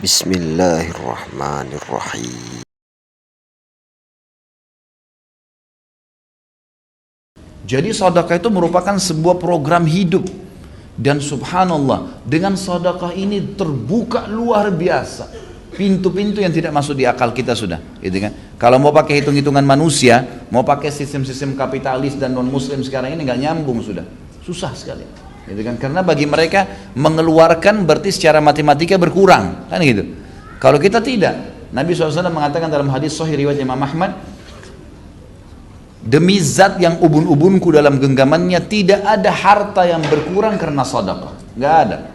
Bismillahirrahmanirrahim. Jadi sedekah itu merupakan sebuah program hidup. Dan subhanallah, dengan sedekah ini terbuka luar biasa pintu-pintu yang tidak masuk di akal kita sudah, gitu kan? Kalau mau pakai hitung-hitungan manusia, mau pakai sistem-sistem kapitalis dan non muslim sekarang ini nggak nyambung sudah. Susah sekali. Gitu kan? Karena bagi mereka mengeluarkan berarti secara matematika berkurang, kan gitu. Kalau kita tidak, Nabi SAW mengatakan dalam hadis sahih riwayat Imam Ahmad, demi zat yang ubun-ubunku dalam genggamannya, tidak ada harta yang berkurang karena sedekah, nggak ada.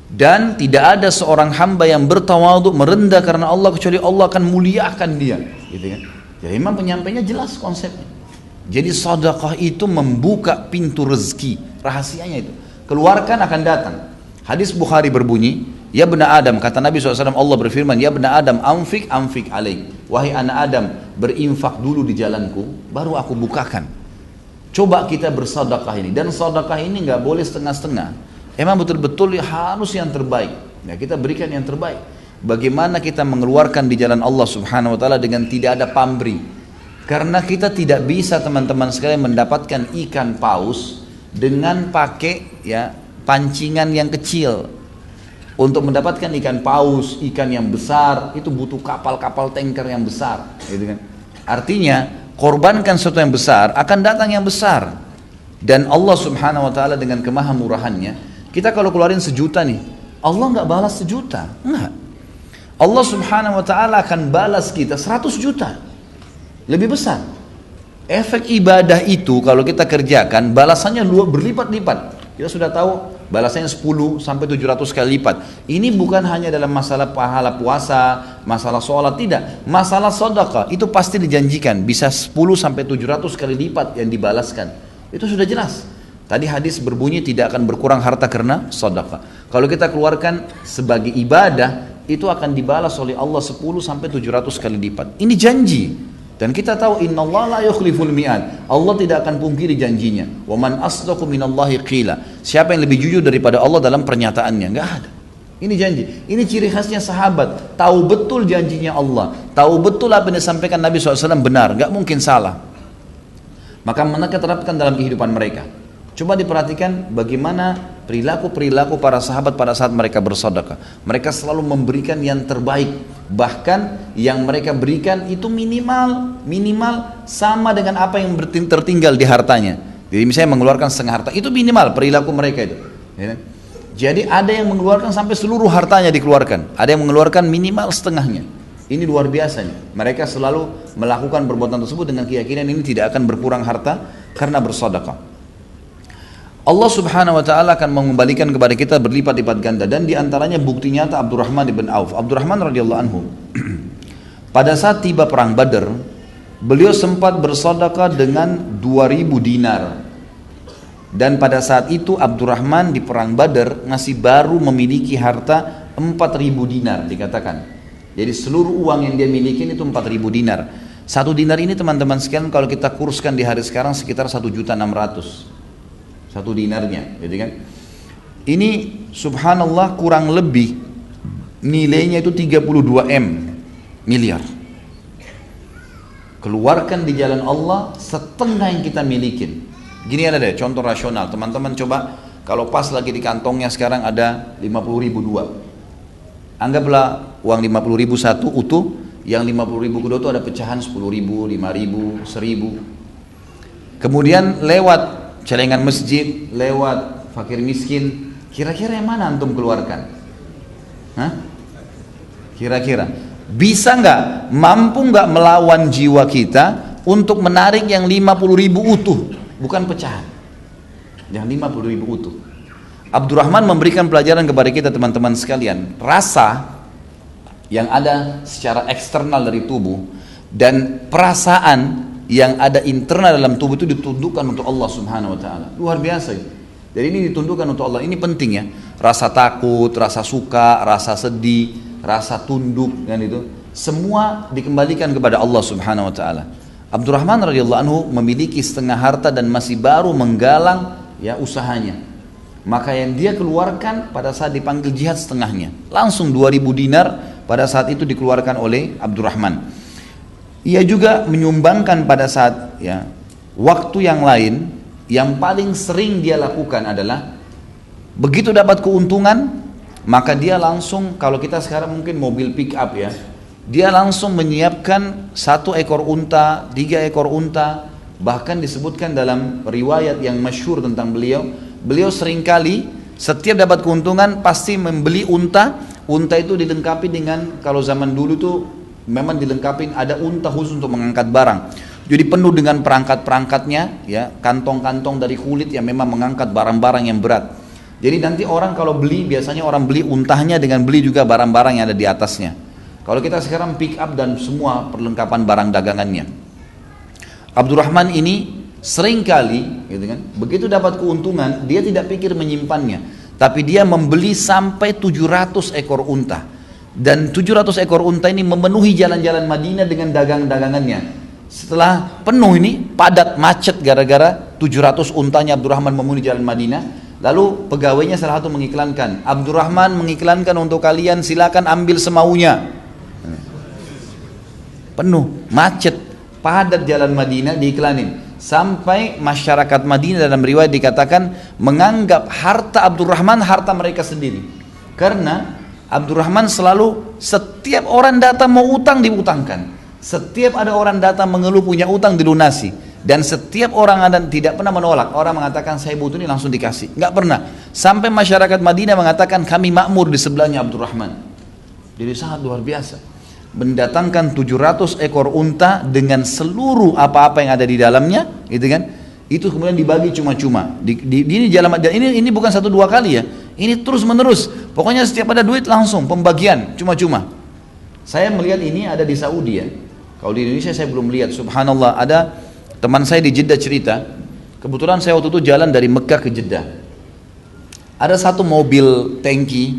Dan tidak ada seorang hamba yang bertawadhu, merendah karena Allah, kecuali Allah akan muliakan dia, gitu kan? Jadi memang penyampainya jelas konsepnya. Jadi sedekah itu membuka pintu rezeki, rahasianya itu. Keluarkan akan datang. Hadis Bukhari berbunyi, ya bena Adam, kata Nabi SAW, Allah berfirman, ya bena Adam, anfik alaik. Wahai anak Adam, berinfak dulu di jalanku, baru aku bukakan. Coba kita bersedekah ini, dan sedekah ini nggak boleh setengah-setengah. Emang betul-betul harus yang terbaik. Ya, kita berikan yang terbaik. Bagaimana kita mengeluarkan di jalan Allah Subhanahu wa taala dengan tidak ada pamrih. Karena kita tidak bisa, teman-teman sekalian, mendapatkan ikan paus dengan pakai ya pancingan yang kecil. Untuk mendapatkan ikan paus, ikan yang besar, itu butuh kapal-kapal tanker yang besar, gitu kan? Artinya, korbankan sesuatu yang besar, akan datang yang besar. Dan Allah Subhanahu wa taala dengan kemahamurahannya, kita kalau keluarin 1 juta nih, Allah nggak balas 1 juta, enggak. Allah Subhanahu wa taala akan balas kita 100 juta. Lebih besar. Efek ibadah itu kalau kita kerjakan, balasannya berlipat-lipat. Kita sudah tahu balasannya 10 sampai 700 kali lipat. Ini bukan hanya dalam masalah pahala puasa, masalah sholat, tidak. Masalah sedekah itu pasti dijanjikan bisa 10 sampai 700 kali lipat yang dibalaskan. Itu sudah jelas. Tadi hadis berbunyi tidak akan berkurang harta karena sedekah. Kalau kita keluarkan sebagai ibadah, itu akan dibalas oleh Allah 10 sampai 700 kali lipat. Ini janji. Dan kita tahu innallaha la yukhliful mi'ad. Allah tidak akan pungkiri janjinya. Wa man asdaqu minallahi qila. Siapa yang lebih jujur daripada Allah dalam pernyataannya? Enggak ada. Ini janji. Ini ciri khasnya sahabat. Tahu betul janjinya Allah. Tahu betul apa yang disampaikan Nabi SAW benar. Enggak mungkin salah. Maka mereka terapkan dalam kehidupan mereka. Coba diperhatikan bagaimana perilaku-perilaku para sahabat pada saat mereka bersedekah. Mereka selalu memberikan yang terbaik. Bahkan yang mereka berikan itu minimal sama dengan apa yang tertinggal di hartanya. Jadi misalnya mengeluarkan setengah harta, itu minimal perilaku mereka itu. Jadi ada yang mengeluarkan sampai seluruh hartanya dikeluarkan. Ada yang mengeluarkan minimal setengahnya. Ini luar biasa nih. Mereka selalu melakukan perbuatan tersebut dengan keyakinan ini tidak akan berkurang harta karena bersedekah. Allah Subhanahu wa taala akan mengembalikan kepada kita berlipat-lipat ganda, dan diantaranya bukti nyata Abdurrahman bin Auf. Abdurrahman radhiyallahu anhu pada saat tiba perang Badar, beliau sempat bersedekah dengan 2000 dinar. Dan pada saat itu Abdurrahman di perang Badar masih baru memiliki harta 4000 dinar dikatakan. Jadi seluruh uang yang dia miliki itu 4000 dinar. 1 dinar ini teman-teman sekalian kalau kita kurskan di hari sekarang sekitar 1.600.000. 1 dinarnya, gitu kan? Ini subhanallah kurang lebih nilainya itu 32 miliar. Keluarkan di jalan Allah setengah yang kita milikin. Gini ada deh contoh rasional, teman-teman coba kalau pas lagi di kantongnya sekarang ada 50.000 dua. Anggaplah uang 50.000 satu utuh, yang 50.000 kedua itu ada pecahan 10.000, 5.000, 1.000. Kemudian lewat celengan masjid, lewat fakir miskin, kira-kira yang mana antum keluarkan? Hah? Kira-kira bisa nggak, mampu nggak melawan jiwa kita untuk menarik yang 50.000 utuh, bukan pecahan, yang 50.000 utuh. Abdurrahman memberikan pelajaran kepada kita teman-teman sekalian, rasa yang ada secara eksternal dari tubuh dan perasaan yang ada internal dalam tubuh itu ditundukkan untuk Allah Subhanahu wa taala. Luar biasa. Jadi ini ditundukkan untuk Allah. Ini penting ya. Rasa takut, rasa suka, rasa sedih, rasa tunduk dan itu semua dikembalikan kepada Allah Subhanahu wa taala. Abdurrahman radhiyallahu anhu memiliki setengah harta dan masih baru menggalang ya usahanya. Maka yang dia keluarkan pada saat dipanggil jihad setengahnya. Langsung 2000 dinar pada saat itu dikeluarkan oleh Abdurrahman. Ia juga menyumbangkan pada saat ya waktu yang lain, yang paling sering dia lakukan adalah begitu dapat keuntungan, maka dia langsung, kalau kita sekarang mungkin mobil pick up ya, dia langsung menyiapkan 1 ekor unta, 3 ekor unta. Bahkan disebutkan dalam riwayat yang masyhur tentang beliau seringkali setiap dapat keuntungan pasti membeli unta. Unta itu dilengkapi dengan, kalau zaman dulu tuh memang dilengkapi ada unta khusus untuk mengangkat barang. Jadi penuh dengan perangkat-perangkatnya, ya, kantong-kantong dari kulit yang memang mengangkat barang-barang yang berat. Jadi nanti orang kalau beli, biasanya orang beli untahnya dengan beli juga barang-barang yang ada di atasnya. Kalau kita sekarang pick up dan semua perlengkapan barang dagangannya. Abdurrahman ini seringkali, gitu kan, begitu dapat keuntungan, dia tidak pikir menyimpannya, tapi dia membeli sampai 700 ekor unta. Dan 700 ekor unta ini memenuhi jalan-jalan Madinah dengan dagang-dagangannya. Setelah penuh ini, padat, macet gara-gara 700 untanya Abdurrahman memenuhi jalan Madinah. Lalu pegawainya salah satu mengiklankan, Abdurrahman mengiklankan untuk kalian, silakan ambil semaunya. Penuh, macet, padat jalan Madinah diiklanin. Sampai masyarakat Madinah dalam riwayat dikatakan menganggap harta Abdurrahman harta mereka sendiri. Karena Abdurrahman selalu, setiap orang datang mau utang diutangkan. Setiap ada orang datang mengeluh punya utang dilunasi. Dan setiap orang ada tidak pernah menolak. Orang mengatakan saya butuh ini langsung dikasih. Nggak pernah. Sampai masyarakat Madinah mengatakan kami makmur di sebelahnya Abdurrahman. Jadi sangat luar biasa. Mendatangkan 700 ekor unta dengan seluruh apa-apa yang ada di dalamnya, gitu kan? Itu kemudian dibagi cuma-cuma. Ini jalan, dan ini bukan 1-2 kali ya. Ini terus menerus. Pokoknya setiap ada duit langsung pembagian cuma-cuma. Saya melihat ini ada di Saudi ya. Kalau di Indonesia saya belum lihat. Subhanallah, ada teman saya di Jeddah cerita. Kebetulan saya waktu itu jalan dari Mekah ke Jeddah. Ada satu mobil tangki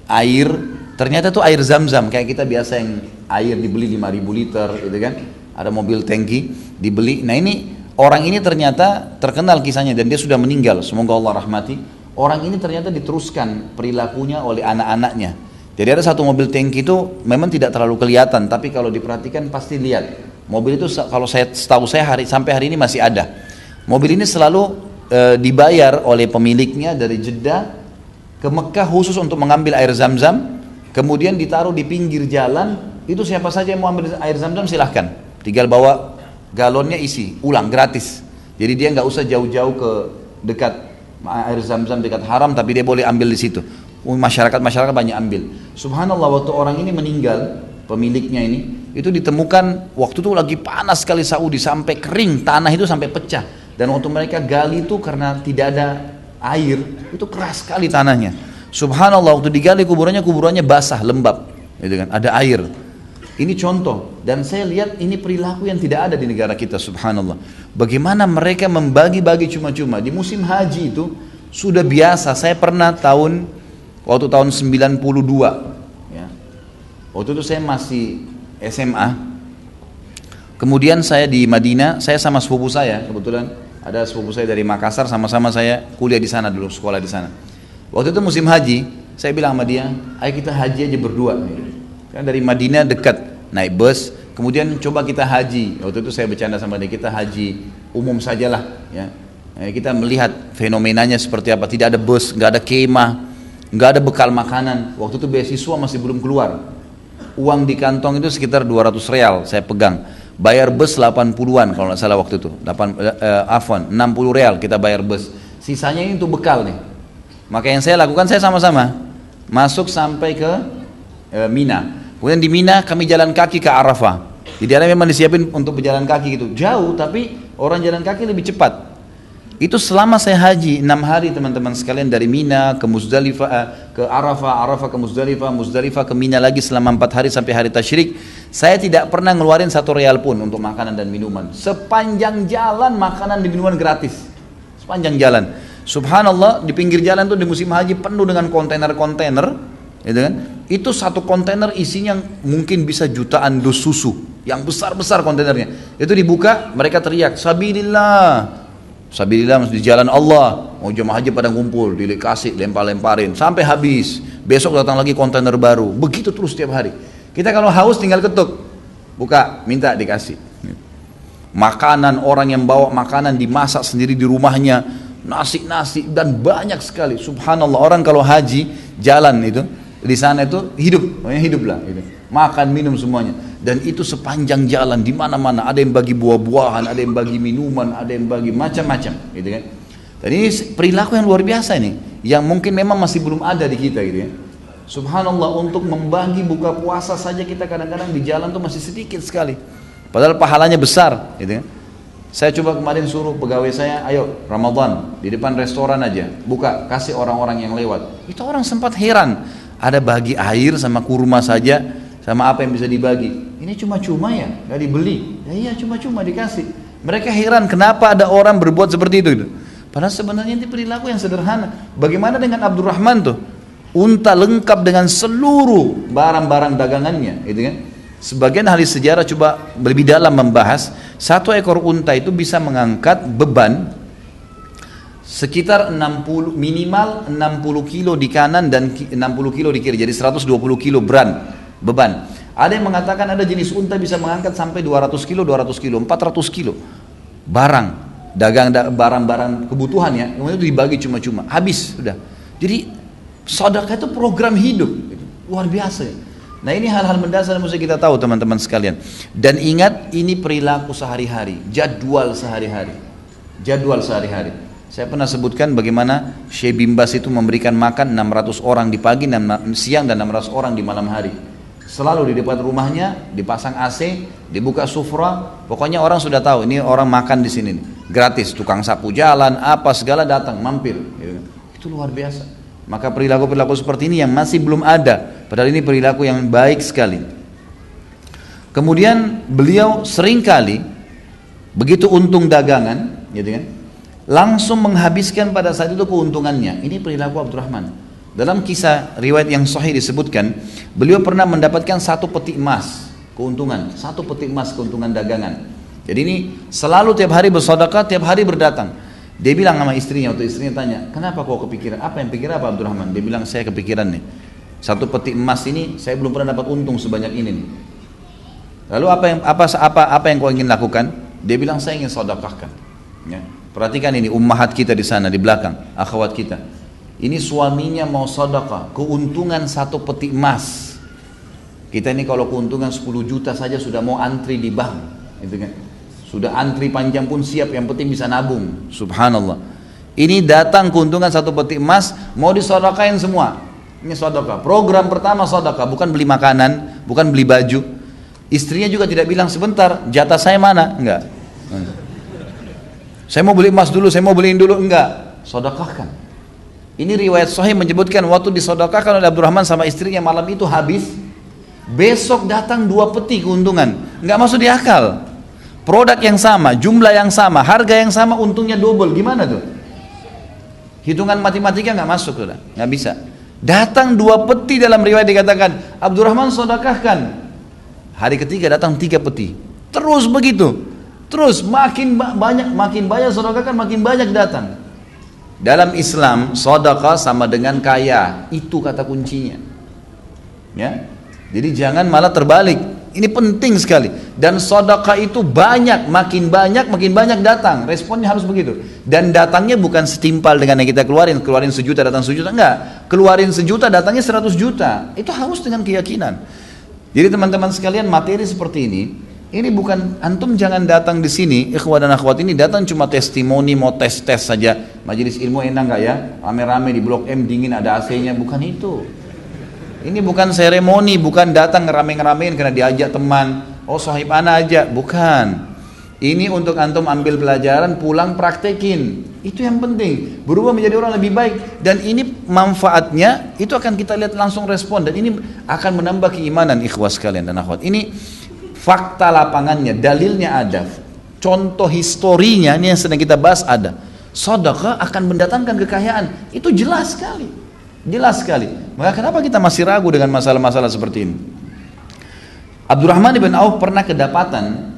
air, ternyata itu air zam-zam kayak kita biasa yang air dibeli 5.000 liter gitu kan. Ada mobil tangki dibeli. Nah ini orang ini ternyata terkenal kisahnya dan dia sudah meninggal. Semoga Allah rahmati. Orang ini ternyata diteruskan perilakunya oleh anak-anaknya. Jadi ada satu mobil tangki itu memang tidak terlalu kelihatan, tapi kalau diperhatikan pasti lihat. Mobil itu kalau setahu saya sampai hari ini masih ada. Mobil ini selalu dibayar oleh pemiliknya dari Jeddah ke Mekah khusus untuk mengambil air zam-zam. Kemudian ditaruh di pinggir jalan, itu siapa saja yang mau ambil air zam-zam silahkan. Tinggal bawa galonnya isi, ulang gratis. Jadi dia nggak usah jauh-jauh ke dekat air zam-zam dekat haram, tapi dia boleh ambil di situ. Masyarakat banyak ambil. Subhanallah, waktu orang ini meninggal, pemiliknya ini, itu ditemukan waktu itu lagi panas sekali Saudi sampai kering, tanah itu sampai pecah. Dan waktu mereka gali itu karena tidak ada air, itu keras sekali tanahnya. Subhanallah, waktu digali kuburannya basah, lembab, gitu kan, ada air. Ini contoh, dan saya lihat ini perilaku yang tidak ada di negara kita, subhanallah. Bagaimana mereka membagi-bagi cuma-cuma. Di musim haji itu sudah biasa. Saya pernah waktu tahun 92, ya. Waktu itu saya masih SMA. Kemudian saya di Madinah, saya sama sepupu saya, kebetulan ada sepupu saya dari Makassar, sama-sama saya kuliah di sana dulu, sekolah di sana. Waktu itu musim haji, saya bilang sama dia, ayo kita haji aja berdua. Kan dari Madinah dekat, naik bus, kemudian coba kita haji. Waktu itu saya bercanda sama dia, kita haji umum sajalah, ya. Kita melihat fenomenanya seperti apa. Tidak ada bus, nggak ada kemah, nggak ada bekal makanan. Waktu itu beasiswa masih belum keluar. Uang di kantong itu sekitar 200 real saya pegang. Bayar bus 80-an kalau nggak salah waktu itu. 60 real kita bayar bus. Sisanya ini untuk bekal nih. Maka yang saya lakukan, saya sama-sama masuk sampai ke Mina. Kemudian di Mina kami jalan kaki ke Arafah. Jadi ada memang disiapin untuk berjalan kaki gitu. Jauh tapi orang jalan kaki lebih cepat. Itu selama saya haji 6 hari teman-teman sekalian, dari Mina ke Muzdalifah, ke Arafah, Arafah ke Muzdalifah, Muzdalifah ke Mina lagi selama 4 hari sampai hari tasyrik. Saya tidak pernah ngeluarin 1 real pun untuk makanan dan minuman. Sepanjang jalan makanan dan minuman gratis. Sepanjang jalan. Subhanallah, di pinggir jalan tuh di musim haji penuh dengan kontainer-kontainer, gitu kan? Itu 1 kontainer isinya mungkin bisa jutaan dus susu, yang besar-besar kontainernya. Itu dibuka, mereka teriak, Sabilillah, Sabilillah di jalan Allah, mau jemaah haji pada ngumpul, dikasih, lempar-lemparin, sampai habis. Besok datang lagi kontainer baru, begitu terus setiap hari. Kita kalau haus tinggal ketuk, buka, minta dikasih. Makanan, orang yang bawa makanan dimasak sendiri di rumahnya, nasi dan banyak sekali. Subhanallah, orang kalau haji jalan itu di sana itu hidup lah, gitu. Makan minum semuanya, dan itu sepanjang jalan di mana-mana ada yang bagi buah-buahan, ada yang bagi minuman, ada yang bagi macam-macam, gitu kan. Dan ini perilaku yang luar biasa nih, yang mungkin memang masih belum ada di kita, gitu ya. Subhanallah, untuk membagi buka puasa saja kita kadang-kadang di jalan tuh masih sedikit sekali, padahal pahalanya besar, gitu kan. Saya coba kemarin suruh pegawai saya, ayo Ramadan di depan restoran aja buka, kasih orang-orang yang lewat. Itu orang sempat heran, ada bagi air sama kurma saja, sama apa yang bisa dibagi. Ini cuma-cuma ya, nggak dibeli. Ya iya, cuma-cuma dikasih. Mereka heran kenapa ada orang berbuat seperti itu, gitu. Padahal sebenarnya itu perilaku yang sederhana. Bagaimana dengan Abdurrahman tuh? Unta lengkap dengan seluruh barang-barang dagangannya, gitu kan? Sebagian ahli sejarah coba lebih dalam membahas, satu ekor unta itu bisa mengangkat beban sekitar 60, minimal 60 kilo di kanan dan 60 kilo di kiri, jadi 120 kilo beban. Ada yang mengatakan ada jenis unta bisa mengangkat sampai 200 kilo, 400 kilo barang barang kebutuhan ya, kemudian itu dibagi cuma-cuma, habis sudah. Jadi sedekah itu program hidup, luar biasa ya. Nah, ini hal-hal mendasar yang mesti kita tahu teman-teman sekalian. Dan ingat, ini perilaku sehari-hari, jadwal sehari-hari. Saya pernah sebutkan bagaimana Syekh bin Baz itu memberikan makan 600 orang di pagi, siang, dan 600 orang di malam hari. Selalu di depan rumahnya dipasang AC, dibuka sufra, pokoknya orang sudah tahu ini orang makan di sini nih. Gratis, tukang sapu jalan, apa segala datang mampir, gitu. Itu luar biasa. Maka perilaku-perilaku seperti ini yang masih belum ada, padahal ini perilaku yang baik sekali. Kemudian beliau seringkali begitu untung dagangan, gitu kan, langsung menghabiskan pada saat itu keuntungannya. Ini perilaku Abdurrahman. Dalam kisah riwayat yang sahih disebutkan, beliau pernah mendapatkan 1 peti emas keuntungan, 1 peti emas keuntungan dagangan. Jadi ini selalu tiap hari bersedekah, tiap hari berdatang. Dia bilang sama istrinya, waktu istrinya tanya, kenapa kau kepikiran? Apa yang pikir apa Abdurrahman? Dia bilang, saya kepikiran nih, 1 peti emas ini saya belum pernah dapat untung sebanyak ini nih. Lalu apa yang kau ingin lakukan? Dia bilang, saya ingin sedekahkan. Ya. Perhatikan ini ummahat kita di sana di belakang, akhwat kita. Ini suaminya mau sedekah, keuntungan 1 peti emas. Kita ini kalau keuntungan 10 juta saja sudah mau antri di bank, gitu kan? Sudah antri panjang pun siap, yang penting bisa nabung. Subhanallah. Ini datang keuntungan 1 peti emas, mau disedekahin semua. Ini sedekah. Program pertama sedekah, bukan beli makanan, bukan beli baju. Istrinya juga tidak bilang sebentar, jatah saya mana? Enggak. Saya mau beli emas dulu, saya mau beliin dulu, enggak. Sedekahkan. Ini riwayat sahih menyebutkan waktu disedekahkan oleh Abdurrahman sama istrinya malam itu habis, besok datang 2 peti keuntungan. Enggak masuk di akal. Produk yang sama, jumlah yang sama, harga yang sama, untungnya double. Gimana tuh? Hitungan matematika nggak masuk, sudah, nggak bisa. Datang 2 peti, dalam riwayat dikatakan Abdurrahman sedekahkan. Hari ketiga datang 3 peti. Terus begitu. Terus makin banyak sedekahkan, makin banyak datang. Dalam Islam, sedekah sama dengan kaya. Itu kata kuncinya. Ya. Jadi jangan malah terbalik. Ini penting sekali. Dan sedekah itu makin banyak datang. Responnya harus begitu. Dan datangnya bukan setimpal dengan yang kita keluarin 1 juta datang 1 juta, enggak. Keluarin 1 juta datangnya 100 juta. Itu harus dengan keyakinan. Jadi teman-teman sekalian, materi seperti ini bukan, antum jangan datang di sini, ikhwah dan akhwat, ini datang cuma testimoni, mau tes saja. Majelis ilmu enak enggak ya? Rame-rame di Blok M dingin ada AC-nya, bukan itu. Ini bukan seremoni, bukan datang ngerame-ngeramein karena diajak teman. Oh sahib ana aja, bukan. Ini untuk antum ambil pelajaran, pulang praktekin. Itu yang penting, berubah menjadi orang lebih baik. Dan ini manfaatnya, itu akan kita lihat langsung respon. Dan ini akan menambah keimanan ikhwah sekalian dan akhwat. Ini fakta lapangannya, dalilnya ada. Contoh historinya, ini yang sedang kita bahas ada. Sedekah akan mendatangkan kekayaan. Itu jelas sekali. Jelas sekali. Maka kenapa kita masih ragu dengan masalah-masalah seperti ini? Abdurrahman bin Auf pernah kedapatan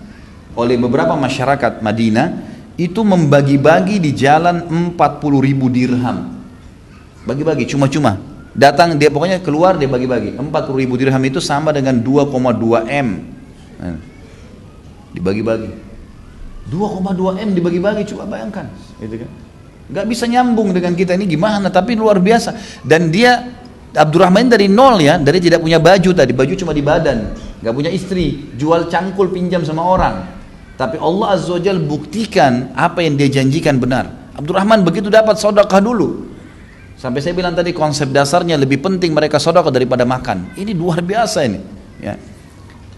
oleh beberapa masyarakat Madinah itu membagi-bagi di jalan 40.000 dirham. Bagi-bagi cuma-cuma. Datang dia pokoknya keluar dia bagi-bagi. 40.000 dirham itu sama dengan 2,2 M. Nah, dibagi-bagi. 2,2 M dibagi-bagi, coba bayangkan, gitu kan? Gak bisa nyambung dengan kita ini gimana, tapi luar biasa. Dan dia Abdurrahman dari nol ya, dari tidak punya baju tadi, baju cuma di badan, gak punya istri, jual cangkul pinjam sama orang. Tapi Allah Azza wa Jalla buktikan apa yang dia janjikan benar. Abdurrahman begitu dapat sedekah dulu. Sampai saya bilang tadi konsep dasarnya lebih penting mereka sedekah daripada makan. Ini luar biasa ini. Ya.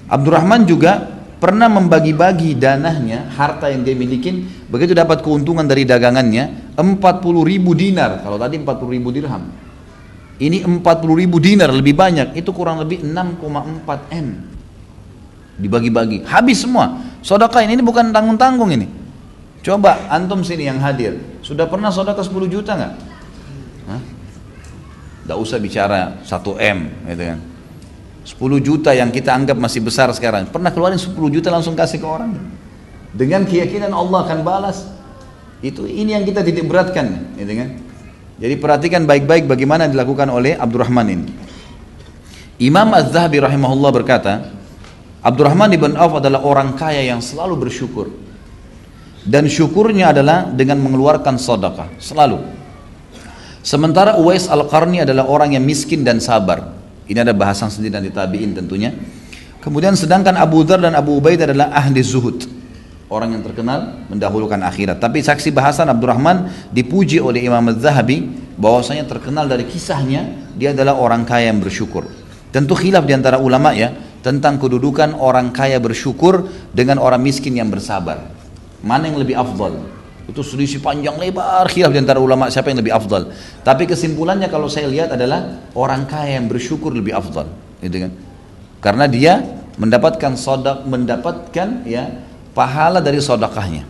Abdurrahman juga pernah membagi-bagi danahnya, harta yang dia miliki, begitu dapat keuntungan dari dagangannya, 40.000 dinar. Kalau tadi 40.000 dirham. Ini 40.000 dinar lebih banyak, itu kurang lebih 6,4 M. Dibagi-bagi, habis semua. Sedekah ini bukan tanggung-tanggung ini. Coba antum sini yang hadir, sudah pernah sedekah 10 juta nggak? Nggak usah bicara 1 M, gitu kan. 10 juta yang kita anggap masih besar sekarang, pernah keluarin 10 juta langsung kasih ke orang? Dengan keyakinan Allah akan balas. Ini yang kita titik beratkan, gitu kan. Jadi perhatikan baik-baik bagaimana dilakukan oleh Abdurrahman ini. Imam Az-Zahabi rahimahullah berkata, Abdurrahman ibn Auf adalah orang kaya yang selalu bersyukur. Dan syukurnya adalah dengan mengeluarkan sedekah, selalu. Sementara Uwais Al-Qarni adalah orang yang miskin dan sabar. Ini ada bahasan sendiri nanti tabi'in tentunya. Kemudian sedangkan Abu Dzar dan Abu Ubaidah adalah ahli zuhud, orang yang terkenal mendahulukan akhirat. Tapi saksi bahasan Abdurrahman dipuji oleh Imam Az-Zahabi bahwasanya terkenal dari kisahnya dia adalah orang kaya yang bersyukur. Tentu khilaf di antara ulama ya tentang kedudukan orang kaya bersyukur dengan orang miskin yang bersabar. Mana yang lebih afdal? Itu selisih panjang lebar khilaf di antara ulama siapa yang lebih afdal. Tapi kesimpulannya kalau saya lihat adalah orang kaya yang bersyukur lebih afdal, gitu kan? Karena dia mendapatkan ya pahala dari sedekahnya.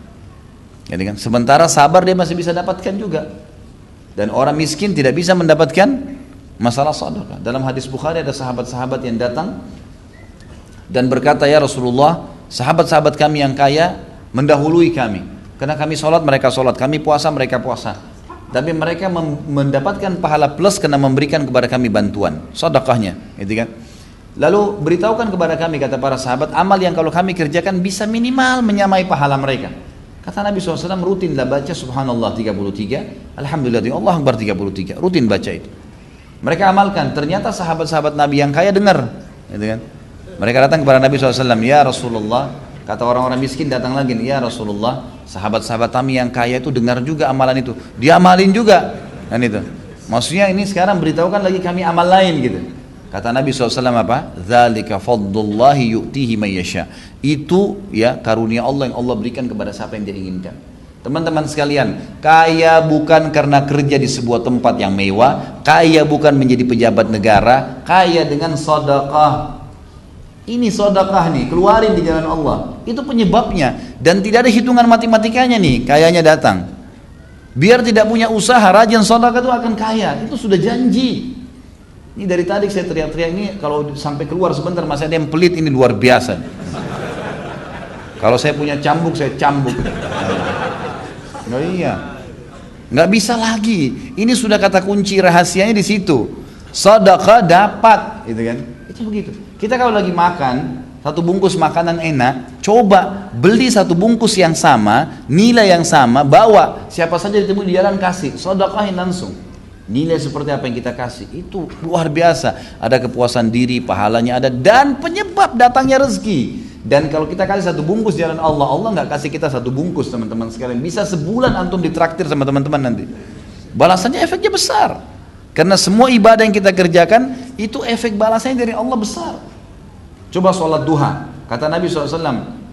Gitu kan? Sementara sabar dia masih bisa dapatkan juga. Dan orang miskin tidak bisa mendapatkan masalah sedekah. Dalam hadis Bukhari ada sahabat-sahabat yang datang dan berkata, ya Rasulullah, sahabat-sahabat kami yang kaya mendahului kami. Karena kami sholat, mereka sholat. Kami puasa, mereka puasa. Tapi mereka mendapatkan pahala plus karena memberikan kepada kami bantuan, sedekahnya, gitu kan? Lalu beritahukan kepada kami, kata para sahabat, amal yang kalau kami kerjakan bisa minimal menyamai pahala mereka. Kata Nabi SAW, rutinlah baca subhanallah 33, alhamdulillah, Allah Akbar 33, rutin baca itu. Mereka amalkan, ternyata sahabat-sahabat Nabi yang kaya dengar, gitu kan? Mereka datang kepada Nabi SAW, ya Rasulullah, kata orang-orang miskin datang lagi, ya Rasulullah, sahabat-sahabat kami yang kaya itu dengar juga amalan itu, dia amalin juga, kan itu. Maksudnya ini sekarang beritahukan lagi kami amal lain gitu. Kata Nabi SAW apa? Dzalika fadlullahi yu'tihi may yasha. Itu ya karunia Allah yang Allah berikan kepada siapa yang dia inginkan. Teman-teman sekalian, kaya bukan karena kerja di sebuah tempat yang mewah, kaya bukan menjadi pejabat negara, kaya dengan sedekah. Ini sedekah nih, keluarin di jalan Allah. Itu penyebabnya dan tidak ada hitungan matematikanya nih, kayanya datang. Biar tidak punya usaha, rajin sedekah itu akan kaya. Itu sudah janji. Ini dari tadi saya teriak-teriak ini, kalau sampai keluar sebentar masih ada yang pelit, ini luar biasa. Kalau saya punya cambuk, saya cambuk. Oh iya, nggak bisa lagi. Ini sudah kata kunci rahasianya di situ. Sedekah dapat, gitu kan? Itu begitu. Kita kalau lagi makan satu bungkus makanan enak, coba beli satu bungkus yang sama, nilai yang sama, bawa siapa saja ditemu di jalan kasih, sedekahin langsung. Nilai seperti apa yang kita kasih itu luar biasa. Ada kepuasan diri, pahalanya ada, dan penyebab datangnya rezeki. Dan kalau kita kasih satu bungkus di jalan Allah, Allah nggak kasih kita satu bungkus, teman-teman sekalian. Bisa sebulan antum ditraktir sama teman-teman nanti. Balasannya efeknya besar. Karena semua ibadah yang kita kerjakan itu efek balasannya dari Allah besar. Coba sholat duha. Kata Nabi SAW,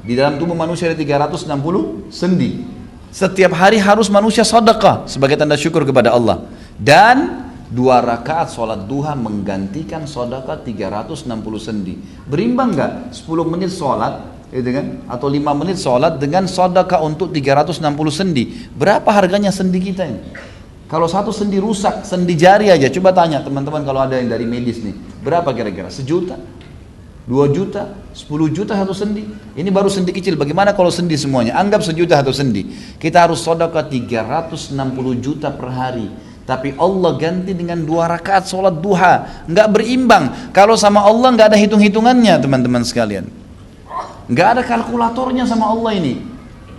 di dalam tubuh manusia ada 360 sendi. Setiap hari harus manusia sedekah sebagai tanda syukur kepada Allah. Dan 2 rakaat sholat duha menggantikan sedekah 360 sendi. Berimbang nggak? 10 menit sholat, gitu kan? Atau 5 menit sholat dengan sedekah untuk 360 sendi. Berapa harganya sendi kita ini? Kalau satu sendi rusak, sendi jari aja, coba tanya teman-teman kalau ada yang dari medis nih, berapa kira-kira? 1 juta? 2 juta, 10 juta satu sendi. Ini baru sendi kecil, bagaimana kalau sendi semuanya? Anggap sejuta satu sendi. Kita harus sedekah 360 juta per hari. Tapi Allah ganti dengan 2 rakaat sholat duha. Nggak berimbang. Kalau sama Allah nggak ada hitung-hitungannya teman-teman sekalian. Nggak ada kalkulatornya sama Allah ini.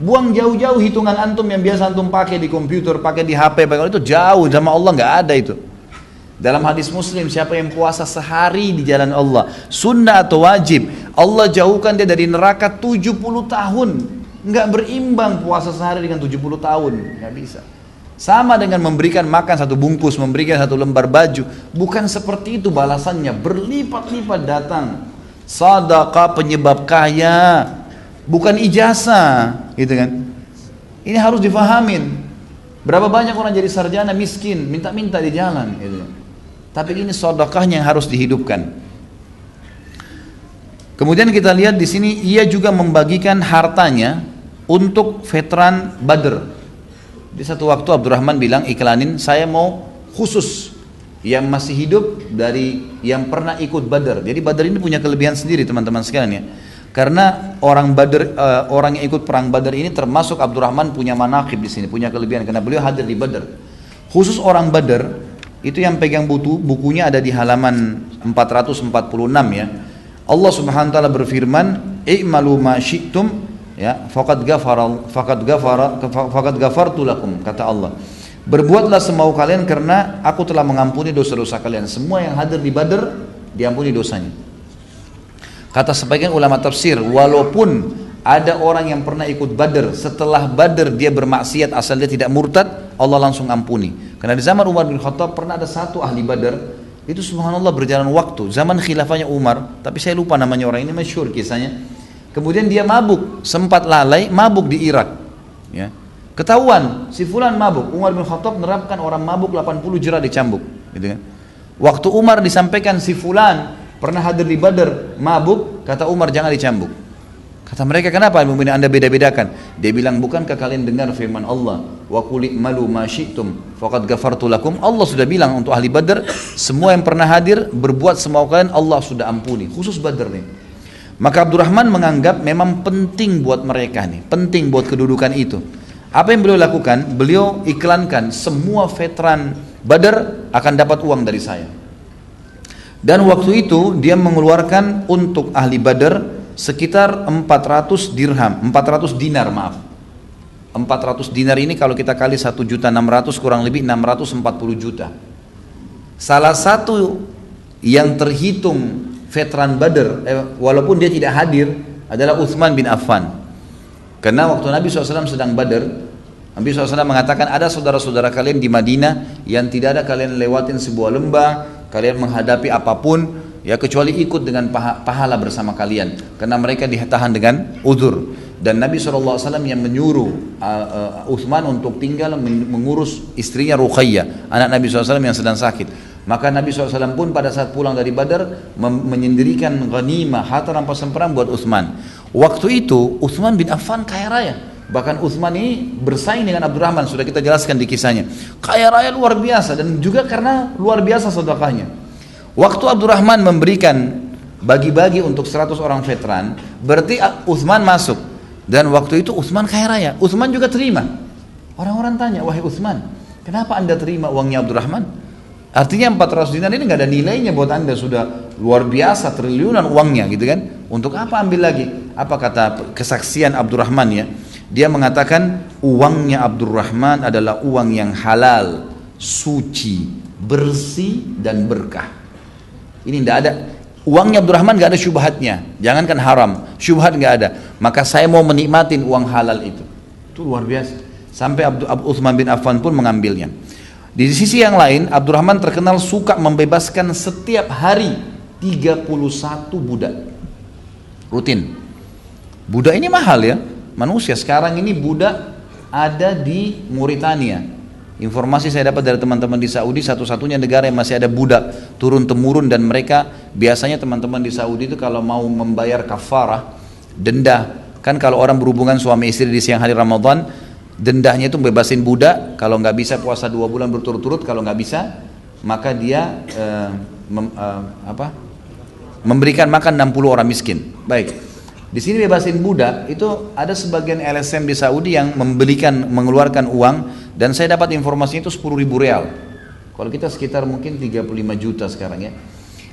Buang jauh-jauh hitungan antum yang biasa antum pakai di komputer, pakai di HP, itu jauh sama Allah, nggak ada itu. Dalam hadis Muslim, siapa yang puasa sehari di jalan Allah, sunnah atau wajib, Allah jauhkan dia dari neraka 70 tahun. Nggak berimbang puasa sehari dengan 70 tahun, nggak bisa. Sama dengan memberikan makan 1 bungkus, memberikan 1 lembar baju, bukan seperti itu balasannya, berlipat-lipat datang. Sedekah penyebab kaya, bukan ijazah, gitu kan? Ini harus difahamin. Berapa banyak orang jadi sarjana miskin, minta-minta di jalan, gitu. Tapi ini sedekahnya yang harus dihidupkan. Kemudian kita lihat di sini, ia juga membagikan hartanya untuk veteran Badr. Di satu waktu Abdurrahman bilang, iklanin, saya mau khusus yang masih hidup dari yang pernah ikut Badr. Jadi Badr ini punya kelebihan sendiri teman-teman sekalian ya. Karena orang Badr, orang yang ikut perang Badr ini termasuk Abdurrahman punya manaqib di sini, punya kelebihan karena beliau hadir di Badr. Khusus orang Badr itu yang pegang bukunya ada di halaman 446 ya. Allah Subhanahu wa taala berfirman, "I'malu ma syi'tum ya, faqad ghafartu lakum," kata Allah. Berbuatlah semau kalian karena aku telah mengampuni dosa-dosa kalian. Semua yang hadir di Badr diampuni dosanya. Kata sebagian ulama tafsir, walaupun ada orang yang pernah ikut Badr, setelah Badr dia bermaksiat asal dia tidak murtad, Allah langsung ampuni. Karena di zaman Umar bin Khattab pernah ada satu ahli Badr, itu subhanallah berjalan waktu, zaman khilafahnya Umar, tapi saya lupa namanya orang ini, masyhur kisahnya. Kemudian dia mabuk, sempat lalai, mabuk di Irak. Ya. Ketahuan, si fulan mabuk. Umar bin Khattab menerapkan orang mabuk 80 jerat dicambuk. Gitu kan. Waktu Umar disampaikan si fulan pernah hadir di Badr, mabuk, kata Umar jangan dicambuk. Kata mereka, kenapa mungkin anda beda-bedakan? Dia bilang, bukankah kalian dengar firman Allah, wa qul i'malu ma syi'tum faqad ghafartu lakum? Allah sudah bilang untuk ahli Badr, semua yang pernah hadir berbuat semau kalian Allah sudah ampuni, khusus Badr nih. Maka Abdurrahman menganggap memang penting buat mereka nih, penting buat kedudukan itu. Apa yang beliau lakukan? Beliau iklankan semua veteran Badr akan dapat uang dari saya. Dan waktu itu dia mengeluarkan untuk ahli Badr sekitar 400 dinar maaf. 400 dinar ini kalau kita kali 1.600.000 kurang lebih 640 juta. Salah satu yang terhitung veteran Badr, walaupun dia tidak hadir, adalah Utsman bin Affan. Karena waktu Nabi SAW sedang Badr, Nabi SAW mengatakan ada saudara-saudara kalian di Madinah yang tidak ada kalian lewatin sebuah lembah, kalian menghadapi apapun, ya kecuali ikut dengan pahala bersama kalian. Karena mereka ditahan dengan uzur. Dan Nabi SAW yang menyuruh Utsman untuk tinggal mengurus istrinya Ruqayyah, anak Nabi SAW yang sedang sakit. Maka Nabi SAW pun pada saat pulang dari Badar menyendirikan ghanimah, harta rampasan perang buat Utsman. Waktu itu Utsman bin Affan kaya raya. Bahkan Utsman ini bersaing dengan Abdurrahman, sudah kita jelaskan di kisahnya. Kaya raya luar biasa dan juga karena luar biasa sedekahnya. Waktu Abdurrahman memberikan bagi-bagi untuk 100 orang veteran, berarti Utsman masuk. Dan waktu itu Utsman kaya raya. Utsman juga terima. Orang-orang tanya, wahai Utsman, kenapa anda terima uangnya Abdurrahman? Artinya 400 dinar ini nggak ada nilainya buat anda, sudah luar biasa triliunan uangnya gitu kan. Untuk apa ambil lagi? Apa kata kesaksian Abdurrahman ya? Dia mengatakan uangnya Abdurrahman adalah uang yang halal, suci, bersih dan berkah. Ini tidak ada, uangnya Abdurrahman nggak ada syubhatnya, jangankan haram, syubhat nggak ada. Maka saya mau menikmatin uang halal itu luar biasa. Sampai Utsman bin Affan pun mengambilnya. Di sisi yang lain, Abdurrahman terkenal suka membebaskan setiap hari 31 budak rutin. Budak ini mahal ya, manusia. Sekarang ini budak ada di Mauritania. Informasi saya dapat dari teman-teman di Saudi, satu-satunya negara yang masih ada budak turun-temurun. Dan mereka biasanya teman-teman di Saudi itu kalau mau membayar kafarah, denda, kan kalau orang berhubungan suami istri di siang hari Ramadan, dendahnya itu bebasin budak. Kalau nggak bisa puasa 2 bulan berturut-turut, kalau nggak bisa maka dia memberikan makan 60 orang miskin. Baik. Di sini bebasin budak itu ada sebagian LSM di Saudi yang mengeluarkan uang, dan saya dapat informasinya itu 10.000 real. Kalau kita sekitar mungkin 35 juta sekarang ya.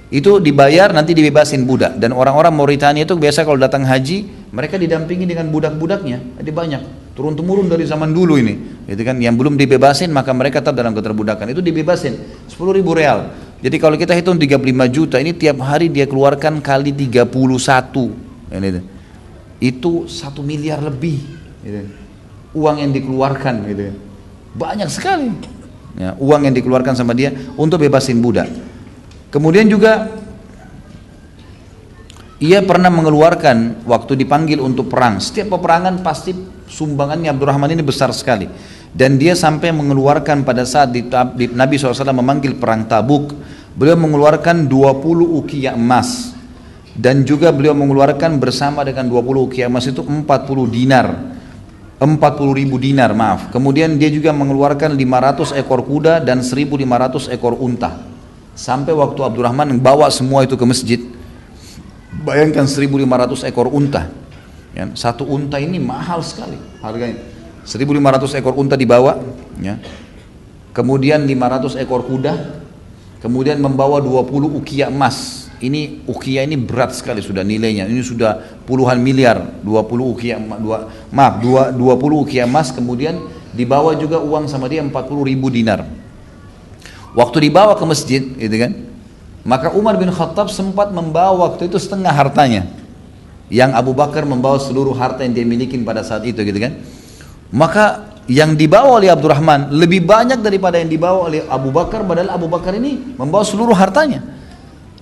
Itu dibayar nanti dibebasin budak, dan orang-orang Mauritania itu biasa kalau datang haji mereka didampingi dengan budak-budaknya. Ada banyak turun-temurun dari zaman dulu ini, gitu kan, yang belum dibebasin maka mereka tetap dalam keterbudakan, itu dibebasin 10.000 real. Jadi kalau kita hitung 35 juta ini tiap hari dia keluarkan kali 31, itu 1 miliar lebih gitu. Uang yang dikeluarkan gitu. Banyak sekali ya, uang yang dikeluarkan sama dia untuk bebasin budak. Kemudian juga ia pernah mengeluarkan waktu dipanggil untuk perang. Setiap peperangan pasti sumbangannya Abdurrahman ini besar sekali. Dan dia sampai mengeluarkan pada saat Nabi SAW memanggil perang Tabuk, beliau mengeluarkan 20 uqiyah emas. Dan juga beliau mengeluarkan bersama dengan 20 uqiyah emas itu 40 dinar. 40.000 dinar, maaf. Kemudian dia juga mengeluarkan 500 ekor kuda dan 1.500 ekor unta. Sampai waktu Abdurrahman bawa semua itu ke masjid, bayangkan 1.500 ekor unta ya, satu unta ini mahal sekali harganya. 1.500 ekor unta dibawa ya. Kemudian 500 ekor kuda, kemudian membawa 20 uqiyah emas. Ini uqiyah ini berat sekali sudah nilainya, ini sudah puluhan miliar. 20 uqiyah 20 uqiyah emas, kemudian dibawa juga uang sama dia 40.000 dinar. Waktu dibawa ke masjid, gitu kan, maka Umar bin Khattab sempat membawa waktu itu setengah hartanya, yang Abu Bakar membawa seluruh harta yang dia miliki pada saat itu, gitu kan. Maka yang dibawa oleh Abdurrahman lebih banyak daripada yang dibawa oleh Abu Bakar, padahal Abu Bakar ini membawa seluruh hartanya.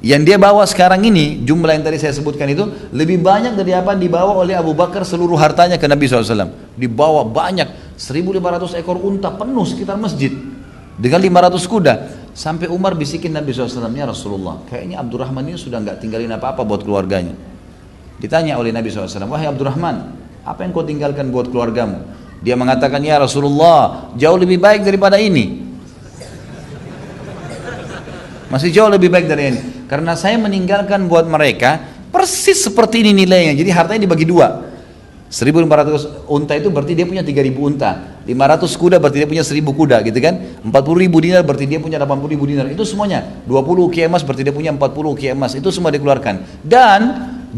Yang dia bawa sekarang ini, jumlah yang tadi saya sebutkan itu lebih banyak dari apa yang dibawa oleh Abu Bakar seluruh hartanya ke Nabi SAW. Dibawa banyak, 1.500 ekor unta penuh sekitar masjid dengan 500 kuda. Sampai Umar bisikin Nabi SAW, ya Rasulullah, kayaknya Abdurrahman ini sudah nggak tinggalin apa-apa buat keluarganya. Ditanya oleh Nabi SAW, wahai Abdurrahman, apa yang kau tinggalkan buat keluargamu? Dia mengatakan, ya Rasulullah, jauh lebih baik daripada ini. Masih jauh lebih baik dari ini, karena saya meninggalkan buat mereka persis seperti ini nilainya. Jadi hartanya dibagi dua. 1.500 unta itu berarti dia punya 3.000 unta, 500 kuda berarti dia punya 1.000 kuda, gitu kan. 40.000 dinar berarti dia punya 80.000 dinar. Itu semuanya. 20 uqiyah emas berarti dia punya 40 uqiyah emas. Itu semua dikeluarkan. Dan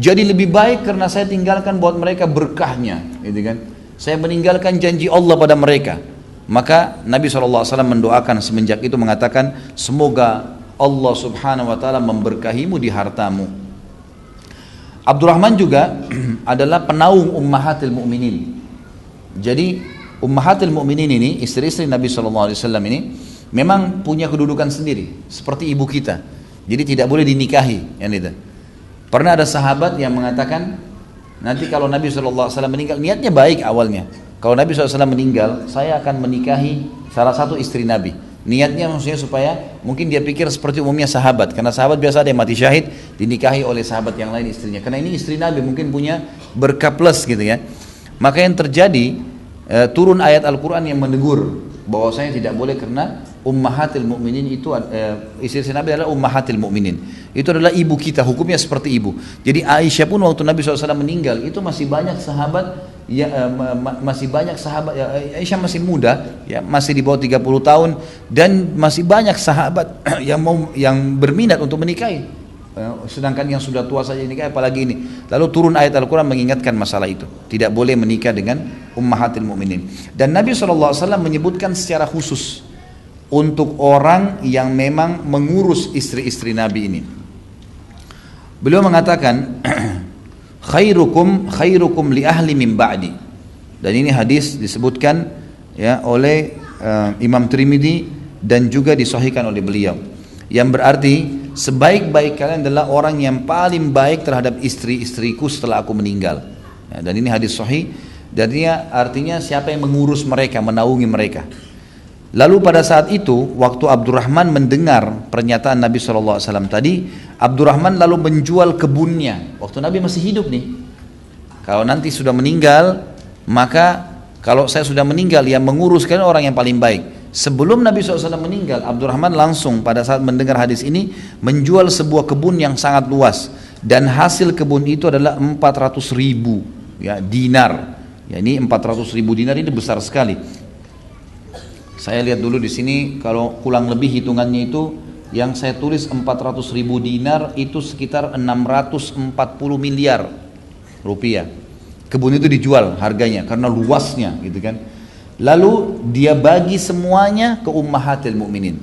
jadi lebih baik karena saya tinggalkan buat mereka berkahnya, gitu kan. Saya meninggalkan janji Allah pada mereka. Maka Nabi SAW mendoakan semenjak itu, mengatakan, semoga Allah Subhanahu wa taala memberkahimu di hartamu. Abdurrahman juga adalah penaung ummahatil mu'minin. Jadi ummahatil mu'minin ini, istri-istri Nabi SAW ini memang punya kedudukan sendiri seperti ibu kita. Jadi tidak boleh dinikahi yang itu. Pernah ada sahabat yang mengatakan, nanti kalau Nabi SAW meninggal, niatnya baik awalnya, kalau Nabi SAW meninggal, saya akan menikahi salah satu istri Nabi. Niatnya maksudnya supaya mungkin dia pikir seperti umumnya sahabat, karena sahabat biasa ada yang mati syahid dinikahi oleh sahabat yang lain istrinya, karena ini istri Nabi mungkin punya berkah plus gitu ya. Maka yang terjadi turun ayat Al-Quran yang menegur bahwasanya tidak boleh, karena ummahatil mu'minin itu istri Nabi adalah ummahatil mu'minin, itu adalah ibu kita, hukumnya seperti ibu. Jadi Aisyah pun waktu Nabi SAW meninggal itu masih banyak sahabat ya, masih banyak sahabat ya, Aisyah masih muda ya, masih di bawah 30 tahun, dan masih banyak sahabat yang berminat untuk menikahi, sedangkan yang sudah tua saja nikah, apalagi ini. Lalu turun ayat Al-Quran mengingatkan masalah itu, tidak boleh menikah dengan ummahatil mu'minin. Dan Nabi SAW menyebutkan secara khusus untuk orang yang memang mengurus istri-istri Nabi ini. Beliau mengatakan khairukum li ahli min ba'di. Dan ini hadis disebutkan ya oleh Imam Tirmidzi dan juga disahihkan oleh beliau, yang berarti sebaik-baik kalian adalah orang yang paling baik terhadap istri-istriku setelah aku meninggal ya, dan ini hadis sahih. Dan ini artinya siapa yang mengurus mereka, menaungi mereka. Lalu pada saat itu waktu Abdurrahman mendengar pernyataan Nabi SAW tadi, Abdurrahman lalu menjual kebunnya waktu Nabi masih hidup nih. Kalau nanti sudah meninggal, maka kalau saya sudah meninggal, yang mengurus kalian orang yang paling baik. Sebelum Nabi SAW meninggal, Abdurrahman langsung pada saat mendengar hadis ini menjual sebuah kebun yang sangat luas, dan hasil kebun itu adalah 400.000 ya, dinar. Ya, ini 400.000 dinar ini besar sekali. Saya lihat dulu di sini, kalau kurang lebih hitungannya itu yang saya tulis 400.000 dinar itu sekitar 640 miliar rupiah. Kebun itu dijual harganya karena luasnya gitu kan. Lalu dia bagi semuanya ke ummahatil mukminin,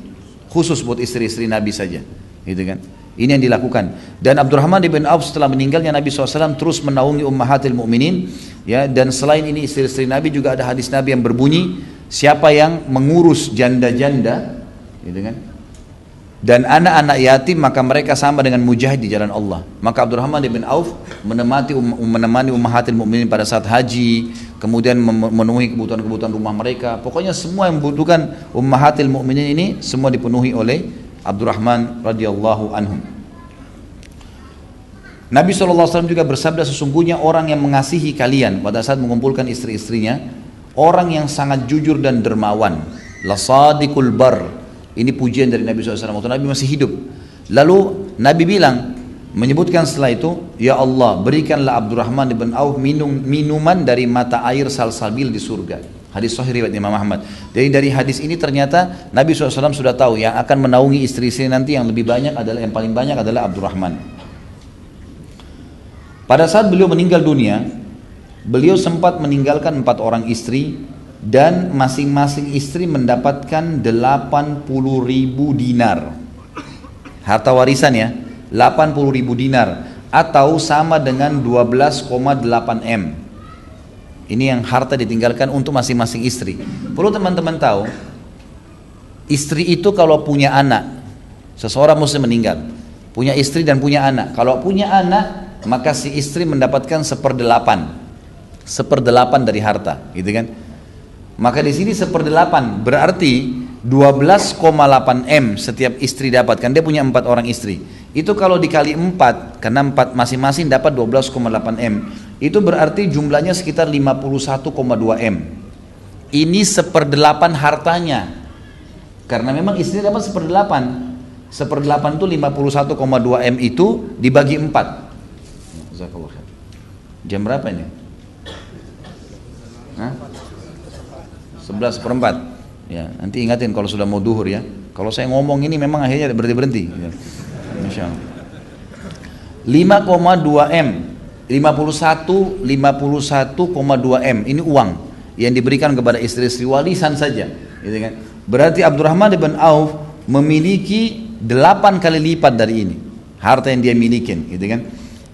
khusus buat istri-istri Nabi saja, gitu kan. Ini yang dilakukan. Dan Abdurrahman bin Auf setelah meninggalnya Nabi SAW terus menaungi ummahatil mukminin, ya. Dan selain ini istri-istri Nabi juga ada hadis Nabi yang berbunyi, siapa yang mengurus janda-janda, gitu kan, dan anak-anak yatim, maka mereka sama dengan mujahid di jalan Allah. Maka Abdurrahman bin Auf menemani ummahatil mukminin pada saat haji, kemudian memenuhi kebutuhan-kebutuhan rumah mereka. Pokoknya semua yang membutuhkan ummahatil mukminin ini semua dipenuhi oleh Abdurrahman radhiyallahu anhum. Nabi SAW juga bersabda, sesungguhnya orang yang mengasihi kalian pada saat mengumpulkan istri-istrinya, orang yang sangat jujur dan dermawan, lasadiqul bar. Ini pujian dari Nabi SAW waktu Nabi masih hidup. Lalu Nabi bilang, menyebutkan setelah itu, ya Allah, berikanlah Abdurrahman bin Auf minuman dari mata air salsabil di surga. Hadis sahih riwayat Imam Ahmad. Jadi dari hadis ini ternyata Nabi SAW sudah tahu yang akan menaungi istri-istri nanti yang lebih banyak adalah, yang paling banyak adalah Abdurrahman. Pada saat beliau meninggal dunia, beliau sempat meninggalkan 4 orang istri, dan masing-masing istri mendapatkan 80.000 dinar harta warisan, ya, 80.000 dinar atau sama dengan 12,8 M. Ini yang harta ditinggalkan untuk masing-masing istri. Perlu teman-teman tahu, istri itu kalau punya anak, seseorang muslim meninggal, punya istri dan punya anak. Kalau punya anak, maka si istri mendapatkan 1/8 dari harta, gitu kan? Maka di sini 1/8 berarti 12,8 M setiap istri dapat, kan dia punya 4 orang istri. Itu kalau dikali 4, karena 4 masing-masing dapat 12,8 M, itu berarti jumlahnya sekitar 51,2 M. Ini 1/8 hartanya, karena memang istri dapat 1/8. 1/8 itu 51,2 M itu dibagi 4. Jam berapa ini? Hah? 11/4. Ya, nanti ingatin kalau sudah mau duhur, ya. Kalau saya ngomong ini memang akhirnya berhenti-berhenti. Ya. Masya Allah. 5,2 M, 51,2 M. Ini uang yang diberikan kepada istri-istri warisan saja, gitu kan? Berarti Abdurrahman bin Auf memiliki 8 kali lipat dari ini harta yang dia milikin, gitu kan?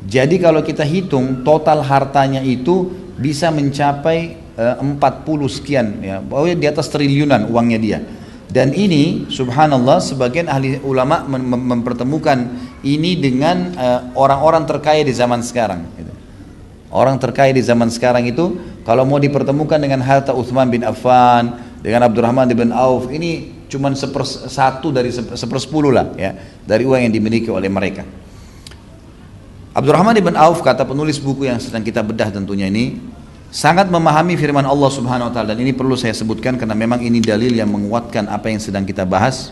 Jadi kalau kita hitung total hartanya itu bisa mencapai 40 sekian, ya, bahwa di atas triliunan uangnya dia. Dan ini subhanallah sebagian ahli ulama mempertemukan ini dengan orang-orang terkaya di zaman sekarang, gitu. Orang terkaya di zaman sekarang itu kalau mau dipertemukan dengan harta Uthman bin Affan, dengan Abdurrahman bin Auf, ini cuman 1/1 dari 1/10 lah, ya, dari uang yang dimiliki oleh mereka. Abdurrahman bin Auf, kata penulis buku yang sedang kita bedah tentunya ini, sangat memahami firman Allah Subhanahu wa taala, dan ini perlu saya sebutkan karena memang ini dalil yang menguatkan apa yang sedang kita bahas.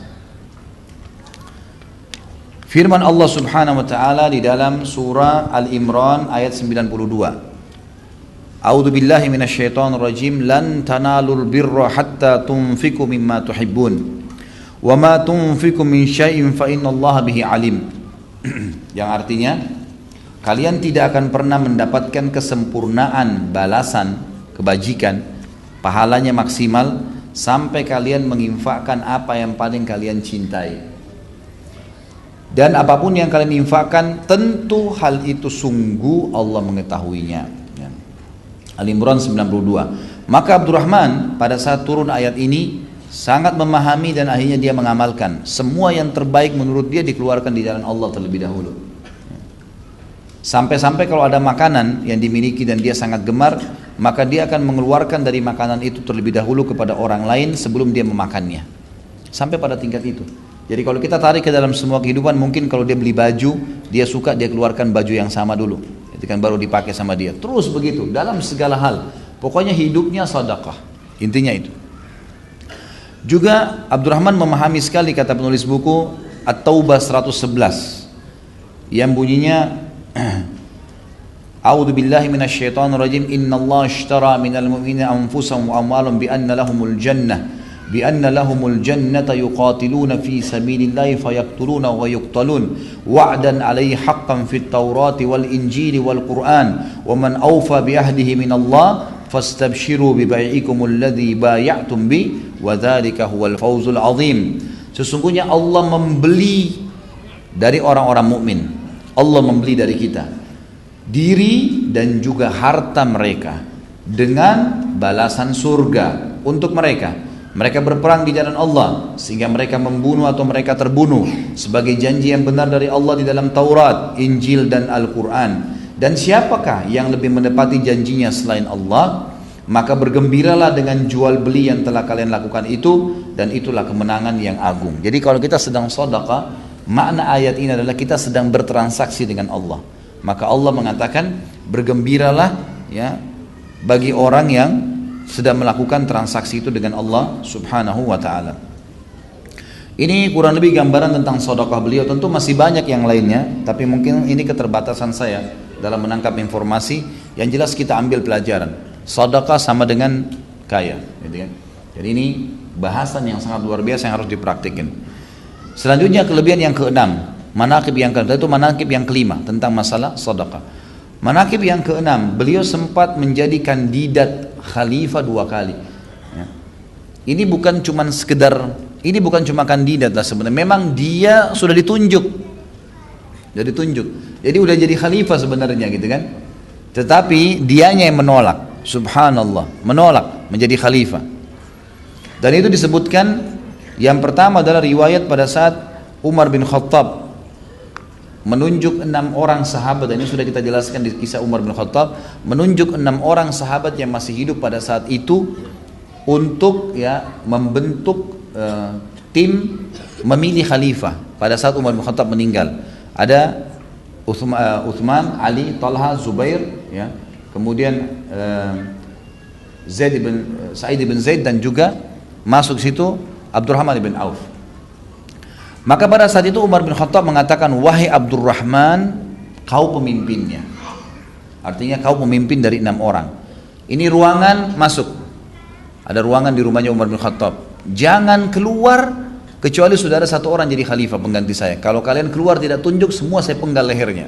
Firman Allah Subhanahu wa taala di dalam surah Al-Imran ayat 92. A'udzu billahi minasyaitonir rajim, lan tanalul birra hatta tunfiqu mimma tuhibbun wa ma tunfiqu min syai'in fa innallaha bihi alim. Yang artinya, kalian tidak akan pernah mendapatkan kesempurnaan balasan kebajikan, pahalanya maksimal, sampai kalian menginfakkan apa yang paling kalian cintai. Dan apapun yang kalian infakkan, tentu hal itu sungguh Allah mengetahuinya. Ya. Al-Imran 92. Maka Abdurrahman pada saat turun ayat ini sangat memahami dan akhirnya dia mengamalkan. Semua yang terbaik menurut dia dikeluarkan di jalan Allah terlebih dahulu. Sampai-sampai kalau ada makanan yang dimiliki dan dia sangat gemar, maka dia akan mengeluarkan dari makanan itu terlebih dahulu kepada orang lain sebelum dia memakannya. Sampai pada tingkat itu. Jadi kalau kita tarik ke dalam semua kehidupan, mungkin kalau dia beli baju, dia suka dia keluarkan baju yang sama dulu, itu kan baru dipakai sama dia. Terus begitu dalam segala hal. Pokoknya hidupnya sedekah. Intinya itu. Juga Abdurrahman memahami sekali kata penulis buku At-Taubah 111 yang bunyinya A'udzu billahi minasyaitonir rajim. Innallaha ashtara minal mu'minina anfusahum wa amwalahum bi anna lahumul jannata yuqatiluna fi sabilillahi fayaqtuluna wa yuqtalun wa'dan 'alaihi haqqan fit taurati wal injili wal qur'an wa man awfa bi ahdihi minallah fastabshiru bi bai'ikumul ladzi bay'atum bi wa dzalika huwal fawzul 'azim. Sesungguhnya Allah membeli dari orang-orang mukmin. Allah membeli dari kita diri dan juga harta mereka dengan balasan surga untuk mereka. Mereka berperang di jalan Allah sehingga mereka membunuh atau mereka terbunuh sebagai janji yang benar dari Allah di dalam Taurat, Injil dan Al-Quran. Dan siapakah yang lebih menepati janjinya selain Allah? Maka bergembiralah dengan jual beli yang telah kalian lakukan itu, dan itulah kemenangan yang agung. Jadi kalau kita sedang sedekah, makna ayat ini adalah kita sedang bertransaksi dengan Allah. Maka Allah mengatakan bergembiralah ya bagi orang yang sedang melakukan transaksi itu dengan Allah Subhanahu wa taala. Ini kurang lebih gambaran tentang sedekah beliau. Tentu masih banyak yang lainnya, tapi mungkin ini keterbatasan saya dalam menangkap informasi. Yang jelas kita ambil pelajaran. Sedekah sama dengan kaya, gitu kan. Jadi ini bahasan yang sangat luar biasa yang harus dipraktikkan. Selanjutnya kelebihan yang keenam. Manaqib yang kelima, itu manaqib yang kelima tentang masalah sedekah. Manaqib yang keenam, beliau sempat menjadi kandidat khalifah 2 kali. Ya. Ini bukan cuma sekedar, ini bukan cuma kandidat lah sebenarnya. Memang dia sudah ditunjuk, jadi udah jadi khalifah sebenarnya gitu kan. Tetapi dianya yang menolak, subhanallah, menolak menjadi khalifah. Dan itu disebutkan yang pertama adalah riwayat pada saat Umar bin Khattab menunjuk 6 orang sahabat, dan ini sudah kita jelaskan di kisah Umar bin Khattab, menunjuk 6 orang sahabat yang masih hidup pada saat itu untuk ya membentuk tim memilih khalifah pada saat Umar bin Khattab meninggal. Ada Uthman, Ali, Talha, Zubair, ya, kemudian Sa'id bin Zaid, dan juga masuk situ Abdurrahman bin Auf. Maka pada saat itu Umar bin Khattab mengatakan, wahai Abdurrahman, kau pemimpinnya. Artinya kau pemimpin dari 6 orang. Ini ruangan, masuk. Ada ruangan di rumahnya Umar bin Khattab. Jangan keluar kecuali sudah ada 1 orang jadi khalifah pengganti saya. Kalau kalian keluar tidak tunjuk, semua saya penggal lehernya.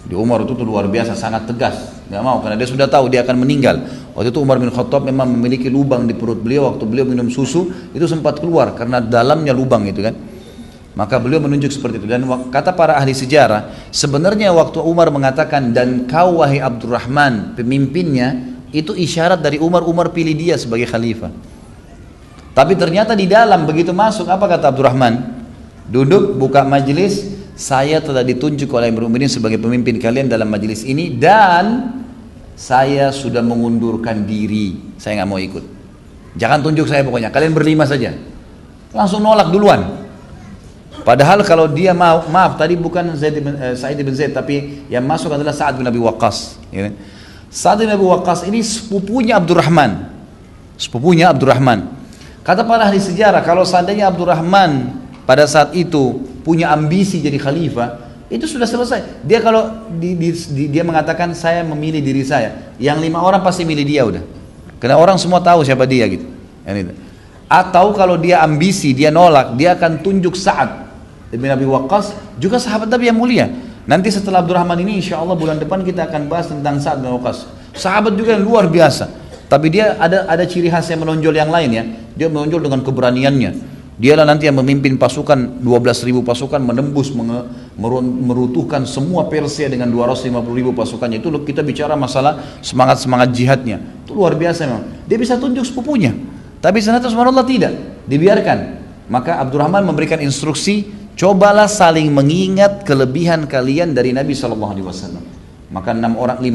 Di Umar itu luar biasa, sangat tegas. Gak mau, karena dia sudah tahu dia akan meninggal. Waktu itu Umar bin Khattab memang memiliki lubang di perut beliau. Waktu beliau minum susu itu sempat keluar karena dalamnya lubang itu kan. Maka beliau menunjuk seperti itu. Dan kata para ahli sejarah, sebenarnya waktu Umar mengatakan dan kau wahai Abdurrahman pemimpinnya, itu isyarat dari Umar pilih dia sebagai khalifah. Tapi ternyata di dalam begitu masuk, apa kata Abdurrahman? Duduk, buka majelis, saya telah ditunjuk oleh Amirul Mukminin sebagai pemimpin kalian dalam majelis ini, dan saya sudah mengundurkan diri, saya nggak mau ikut. Jangan tunjuk saya pokoknya, kalian berlima saja. Langsung nolak duluan. Padahal kalau dia mau, maaf tadi bukan Sa'id bin Zaid, tapi yang masuk adalah Sa'ad bin Abi Waqqas. Ya. Sa'ad bin Abi Waqqas ini sepupunya Abdurrahman. Kata para ahli sejarah, kalau seandainya Abdurrahman pada saat itu punya ambisi jadi khalifah, itu sudah selesai. Dia kalau dia mengatakan saya memilih diri saya, yang 5 orang pasti milih dia udah. Karena orang semua tahu siapa dia gitu. Atau kalau dia ambisi, dia nolak, dia akan tunjuk Sa'ad bin Abi Waqqas, juga sahabat Nabi yang mulia. Nanti setelah Abdurrahman ini insya Allah bulan depan kita akan bahas tentang Sa'ad bin Waqqas. Sahabat juga yang luar biasa. Tapi dia ada ciri khas yang menonjol yang lain ya. Dia menonjol dengan keberaniannya. Dialah nanti yang memimpin pasukan 12.000 pasukan menembus merutuhkan semua Persia dengan 250.000 pasukannya. Itu kita bicara masalah semangat jihadnya. Itu luar biasa memang. Dia bisa tunjuk sepupunya. Tapi ternyata subhanallah tidak, dibiarkan. Maka Abdurrahman memberikan instruksi, cobalah saling mengingat kelebihan kalian dari Nabi SAW. Maka 5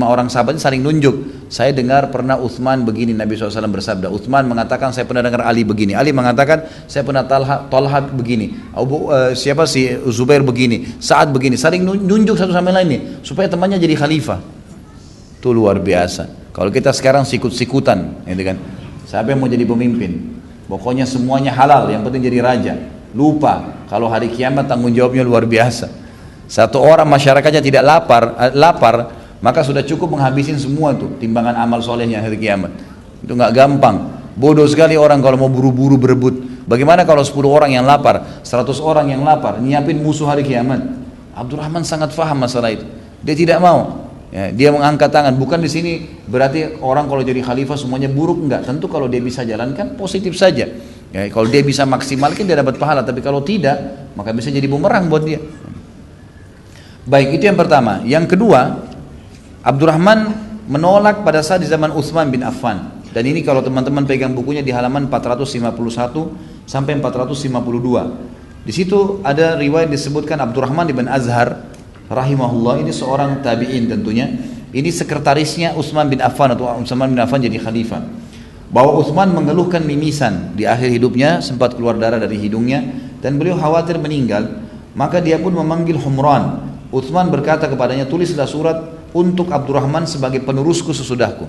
orang sahabat saling nunjuk. Saya dengar pernah Uthman begini, Nabi SAW bersabda. Uthman mengatakan saya pernah dengar Ali begini. Ali mengatakan saya pernah Talha begini. Siapa si Zubair begini. Sa'ad begini. Saling nunjuk satu sama lain nih, supaya temannya jadi khalifah. Itu luar biasa. Kalau kita sekarang sikut-sikutan, gitu kan. Siapa yang mau jadi pemimpin? Pokoknya semuanya halal, yang penting jadi raja. Lupa kalau hari kiamat tanggung jawabnya luar biasa. Satu orang masyarakatnya tidak lapar, maka sudah cukup menghabisin semua tuh timbangan amal solehnya hari kiamat. Itu nggak gampang. Bodoh sekali orang kalau mau buru-buru berebut. Bagaimana kalau 10 orang yang lapar, 100 orang yang lapar, nyiapin musuh hari kiamat? Abdurrahman sangat faham masalah itu. Dia tidak mau. Ya, dia mengangkat tangan. Bukan di sini berarti orang kalau jadi khalifah semuanya buruk, enggak. Tentu kalau dia bisa jalankan positif saja. Ya, kalau dia bisa maksimalkan dia dapat pahala. Tapi kalau tidak, maka bisa jadi bumerang buat dia. Baik, itu yang pertama. Yang kedua, Abdurrahman menolak pada saat di zaman Utsman bin Affan. Dan ini kalau teman-teman pegang bukunya di halaman 451 sampai 452. Di situ ada riwayat disebutkan Abdurrahman bin Azhar rahimahullah, ini seorang tabi'in tentunya. Ini sekretarisnya Utsman bin Affan atau Utsman bin Affan jadi khalifah. Bahwa Utsman mengeluhkan mimisan di akhir hidupnya, sempat keluar darah dari hidungnya dan beliau khawatir meninggal. Maka dia pun memanggil Humran. Utsman berkata kepadanya, tulislah surat untuk Abdurrahman sebagai penerusku sesudahku.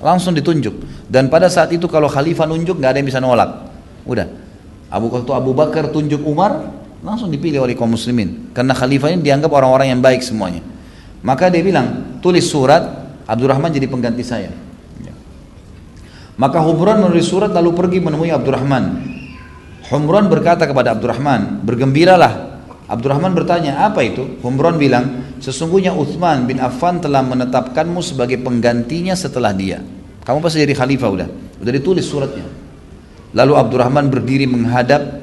Langsung ditunjuk. Dan pada saat itu kalau khalifah nunjuk nggak ada yang bisa nolak. Udah. Abu Bakar tunjuk Umar, langsung dipilih oleh kaum muslimin. Karena khalifah ini dianggap orang-orang yang baik semuanya. Maka dia bilang, tulis surat, Abdurrahman jadi pengganti saya. Maka Humran menulis surat lalu pergi menemui Abdurrahman. Humran berkata kepada Abdurrahman, bergembiralah. Abdurrahman bertanya, apa itu? Humran bilang, sesungguhnya Utsman bin Affan telah menetapkanmu sebagai penggantinya setelah dia. Kamu pasti jadi khalifah udah ditulis suratnya. Lalu Abdurrahman berdiri menghadap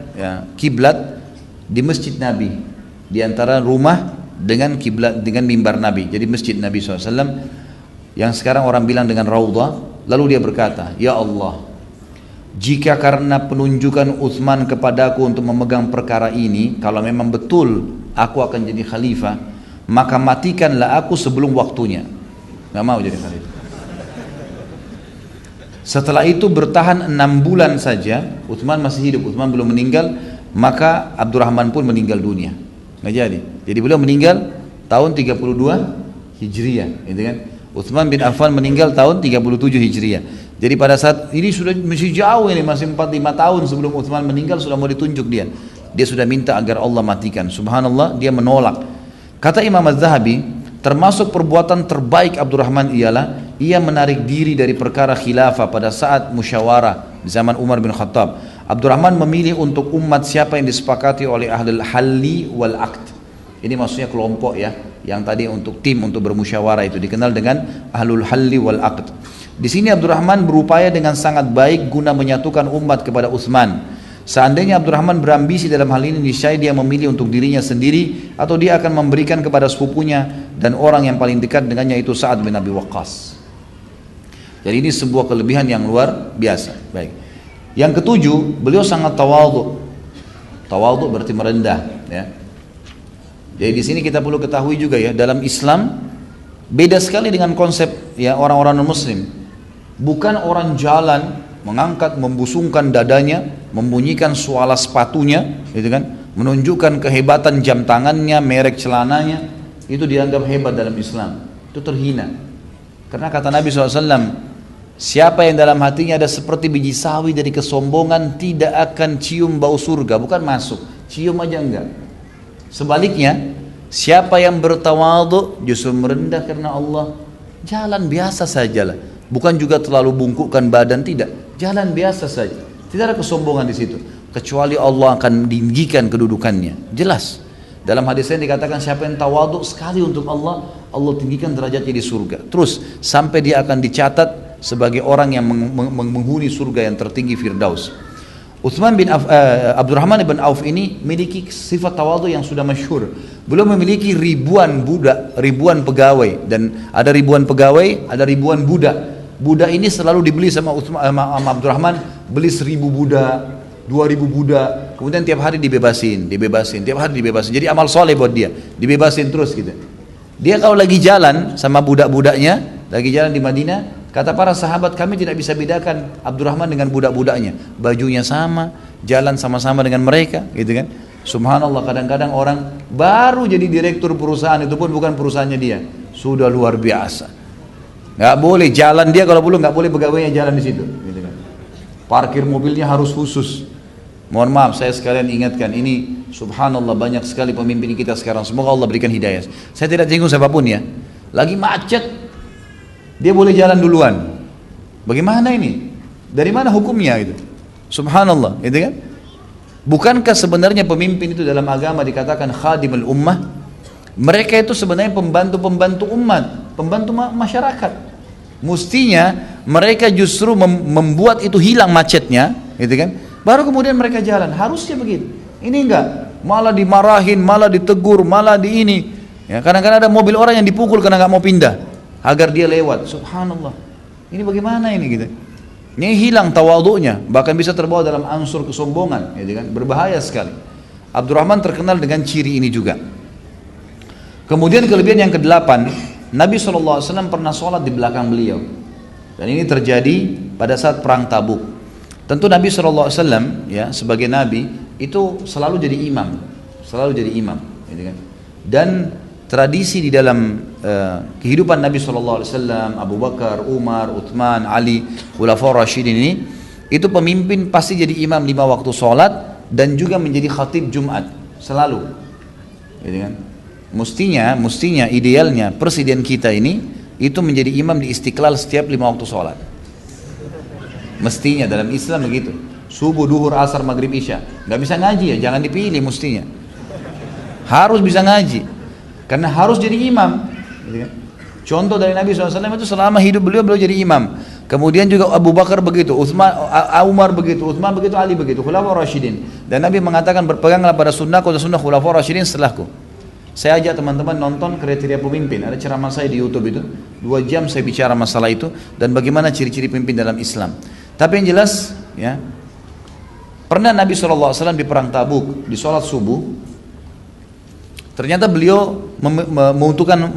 kiblat di masjid Nabi, di antara rumah dengan kiblat dengan mimbar Nabi. Jadi masjid Nabi SAW yang sekarang orang bilang dengan Raudhah. Lalu dia berkata, ya Allah, jika karena penunjukan Utsman kepadaku untuk memegang perkara ini, kalau memang betul aku akan jadi khalifah, maka matikanlah aku sebelum waktunya. Gak mau jadi khalifah. Setelah itu bertahan 6 bulan saja, Utsman masih hidup, Utsman belum meninggal, maka Abdurrahman pun meninggal dunia. Nggak jadi. Jadi beliau meninggal tahun 32 Hijriah, gitu kan? Utsman bin Affan meninggal tahun 37 Hijriah. Jadi pada saat ini sudah masih jauh ini, masih 4-5 tahun sebelum Utsman meninggal sudah mau ditunjuk dia. Dia sudah minta agar Allah matikan. Subhanallah, dia menolak. Kata Imam Az-Zahabi, termasuk perbuatan terbaik Abdurrahman ialah ia menarik diri dari perkara khilafah pada saat musyawarah di zaman Umar bin Khattab. Abdurrahman memilih untuk umat siapa yang disepakati oleh ahlul halli wal aqd. Ini maksudnya kelompok ya, yang tadi untuk tim untuk bermusyawarah itu dikenal dengan ahlul halli wal aqd. Di sini Abdurrahman berupaya dengan sangat baik guna menyatukan umat kepada Utsman. Seandainya Abdurrahman berambisi dalam hal ini, niscaya dia memilih untuk dirinya sendiri atau dia akan memberikan kepada sepupunya dan orang yang paling dekat dengannya, itu Sa'ad bin Abi Waqqas. Jadi ini sebuah kelebihan yang luar biasa. Baik. Yang ketujuh, beliau sangat tawadhu. Tawadhu berarti merendah, ya. Jadi di sini kita perlu ketahui juga ya, dalam Islam beda sekali dengan konsep ya orang-orang non-muslim. Bukan orang jalan mengangkat, membusungkan dadanya, membunyikan suara sepatunya, gitu kan, menunjukkan kehebatan jam tangannya, merek celananya, itu dianggap hebat dalam Islam. Itu terhina. Karena kata Nabi SAW, siapa yang dalam hatinya ada seperti biji sawi dari kesombongan tidak akan cium bau surga, bukan masuk, cium aja enggak. Sebaliknya, siapa yang bertawadhu justru merendah karena Allah, jalan biasa sajalah, bukan juga terlalu bungkukkan badan, tidak, jalan biasa saja, tidak ada kesombongan di situ, kecuali Allah akan tinggikan kedudukannya. Jelas dalam hadis ini dikatakan siapa yang tawadhu sekali untuk Allah, Allah tinggikan derajatnya di surga, terus sampai dia akan dicatat sebagai orang yang menghuni surga yang tertinggi Firdaus. Abdurrahman bin Auf ini memiliki sifat tawadhu yang sudah masyhur. Beliau memiliki ribuan budak, ribuan pegawai, dan ada ribuan pegawai, ada ribuan budak. Budak ini selalu dibeli sama Abdurrahman, beli 1000 budak, 2000 budak, kemudian tiap hari dibebasin, tiap hari dibebasin. Jadi amal soleh buat dia, dibebasin terus gitu. Dia kalau lagi jalan sama budak-budaknya, lagi jalan di Madinah, kata para sahabat, kami tidak bisa bedakan Abdurrahman dengan budak-budaknya. Bajunya sama, jalan sama-sama dengan mereka, gitu kan. Subhanallah, kadang-kadang orang baru jadi direktur perusahaan, itu pun bukan perusahaannya dia. Sudah luar biasa. Nggak boleh jalan dia, kalau belum nggak boleh pegawainya jalan di situ, gitu kan. parkir mobilnya harus khusus. Mohon maaf, saya sekalian ingatkan, ini subhanallah banyak sekali pemimpin kita sekarang, semoga Allah berikan hidayah. Saya tidak singgung siapapun ya, lagi macet dia boleh jalan duluan. Bagaimana ini? Dari mana hukumnya itu? Subhanallah, gitu kan? Bukankah sebenarnya pemimpin itu dalam agama dikatakan khadimul ummah? Mereka itu sebenarnya pembantu-pembantu umat, pembantu masyarakat. Mestinya mereka justru membuat itu hilang macetnya, gitu kan? Baru kemudian mereka jalan, harusnya begitu. Ini enggak, malah dimarahin, malah ditegur, malah di ini. Ya, kadang-kadang ada mobil orang yang dipukul karena nggak mau pindah, agar dia lewat. Subhanallah, ini bagaimana ini gitu? Ini hilang tawadhu'nya, bahkan bisa terbawa dalam unsur kesombongan, gitu kan? Berbahaya sekali. Abdurrahman terkenal dengan ciri ini juga. Kemudian kelebihan yang ke-8, Nabi SAW pernah sholat di belakang beliau. Dan ini terjadi pada saat perang Tabuk. Tentu Nabi SAW ya, sebagai Nabi itu selalu jadi imam. Selalu jadi imam. Gitu kan? Dan tradisi di dalam kehidupan Nabi SAW, Abu Bakar, Umar, Uthman, Ali, Khulafaur Rasyidin ini, itu pemimpin pasti jadi imam 5 waktu sholat dan juga menjadi khatib Jumat. Selalu. Gitu kan? Mestinya idealnya presiden kita ini itu menjadi imam di Istiqlal setiap 5 waktu sholat. Mestinya dalam Islam begitu. Subuh, duhur, asar, maghrib, isya. Gak bisa ngaji ya, jangan dipilih mestinya. Harus bisa ngaji. Karena harus jadi imam. Gitu kan? Contoh dari Nabi SAW itu selama hidup beliau jadi imam. Kemudian juga Abu Bakar begitu, Umar begitu, Uthman begitu, Ali begitu, Khulafaur Rasyidin. Dan Nabi mengatakan berpeganglah pada sunnahku dan sunnah Khulafaur Rasyidin setelahku. Saya ajak teman-teman nonton kriteria pemimpin. Ada ceramah saya di YouTube itu, 2 jam saya bicara masalah itu dan bagaimana ciri-ciri pemimpin dalam Islam. Tapi yang jelas, ya, pernah Nabi SAW di perang Tabuk di sholat subuh, ternyata beliau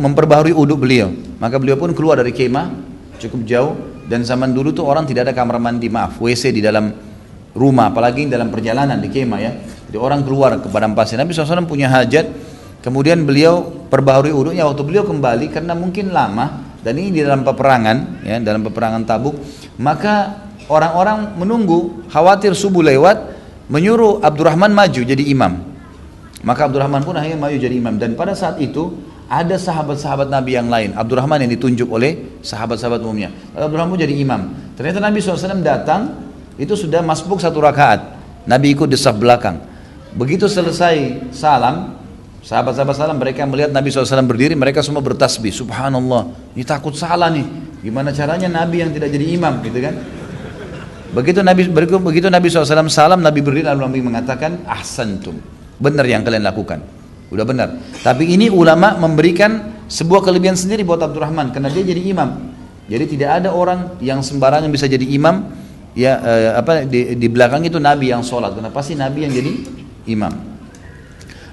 memperbaharui uduk beliau. Maka beliau pun keluar dari kemah cukup jauh, dan zaman dulu tuh orang tidak ada kamar mandi, WC di dalam rumah, apalagi dalam perjalanan di kemah ya. Jadi orang keluar ke padang pasir. Nabi SAW punya hajat, kemudian beliau perbaharui uduknya. Waktu beliau kembali karena mungkin lama dan ini di dalam peperangan ya, dalam peperangan Tabuk, maka orang-orang menunggu, khawatir subuh lewat, menyuruh Abdurrahman maju jadi imam. Maka Abdurrahman pun akhirnya maju jadi imam. Dan pada saat itu ada sahabat-sahabat Nabi yang lain. Abdurrahman yang ditunjuk oleh sahabat-sahabat umumnya. Abdurrahman pun jadi imam. Ternyata Nabi SAW datang, itu sudah masbuk 1 rakaat. Nabi ikut di saf belakang. Begitu selesai salam, sahabat-sahabat salam, mereka melihat Nabi SAW berdiri, mereka semua bertasbih. Subhanallah, ini takut salah nih. Gimana caranya Nabi yang tidak jadi imam, gitu kan? Begitu Nabi SAW salam, Nabi berdiri lalu Nabi mengatakan ahsantum, benar yang kalian lakukan, udah benar. Tapi ini ulama memberikan sebuah kelebihan sendiri buat Abdurrahman karena dia jadi imam. Jadi tidak ada orang yang sembarangan bisa jadi imam ya, di belakang itu Nabi yang sholat, karena pasti Nabi yang jadi imam.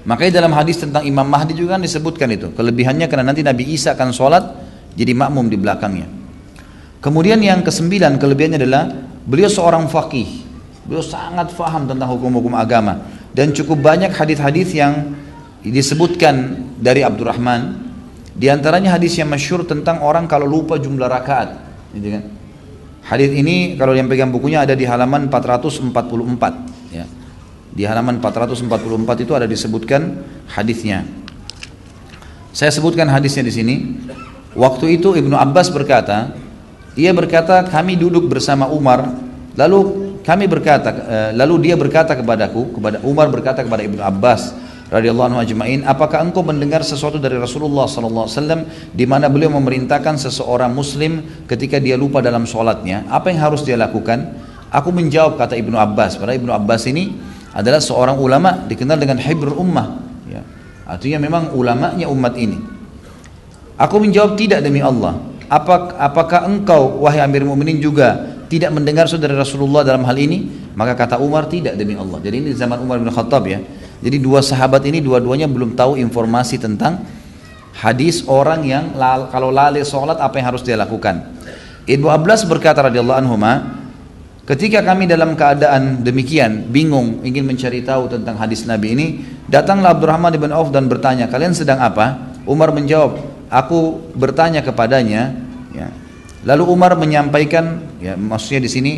Makanya dalam hadis tentang Imam Mahdi juga kan disebutkan itu kelebihannya, karena nanti Nabi Isa akan sholat jadi makmum di belakangnya. Kemudian yang ke-9 kelebihannya adalah beliau seorang faqih. Beliau sangat faham tentang hukum-hukum agama, dan cukup banyak hadis-hadis yang disebutkan dari Abdurrahman. Di antaranya hadis yang masyhur tentang orang kalau lupa jumlah rakaat, gitu kan. Hadis ini kalau yang pegang bukunya ada di halaman 444 ya. Di halaman 444 itu ada disebutkan hadisnya. Saya sebutkan hadisnya di sini. Waktu itu Ibnu Abbas berkata, ia berkata, kami duduk bersama Umar, lalu dia berkata kepadaku, kepada Umar berkata kepada Ibnu Abbas radhiyallahu anhu ajma'in, apakah engkau mendengar sesuatu dari Rasulullah sallallahu alaihi wasallam di mana beliau memerintahkan seseorang muslim ketika dia lupa dalam sholatnya, apa yang harus dia lakukan? Aku menjawab, kata Ibnu Abbas, padahal Ibnu Abbas ini adalah seorang ulama dikenal dengan hibrul ummah ya. Artinya memang ulamanya umat ini. Aku menjawab, tidak demi Allah. Apakah engkau wahai Amir Mu'minin juga tidak mendengar saudara Rasulullah dalam hal ini? Maka kata Umar, tidak demi Allah. Jadi ini zaman Umar bin Khattab ya. Jadi dua sahabat ini dua-duanya belum tahu informasi tentang hadis orang yang kalau lalai sholat apa yang harus dia lakukan. Ibnu Abbas berkata radhiyallahu anhuma, ketika kami dalam keadaan demikian, bingung ingin mencari tahu tentang hadis Nabi ini, datanglah Abdurrahman bin Auf dan bertanya, kalian sedang apa? Umar menjawab, aku bertanya kepadanya ya. Lalu Umar menyampaikan ya, maksudnya di sini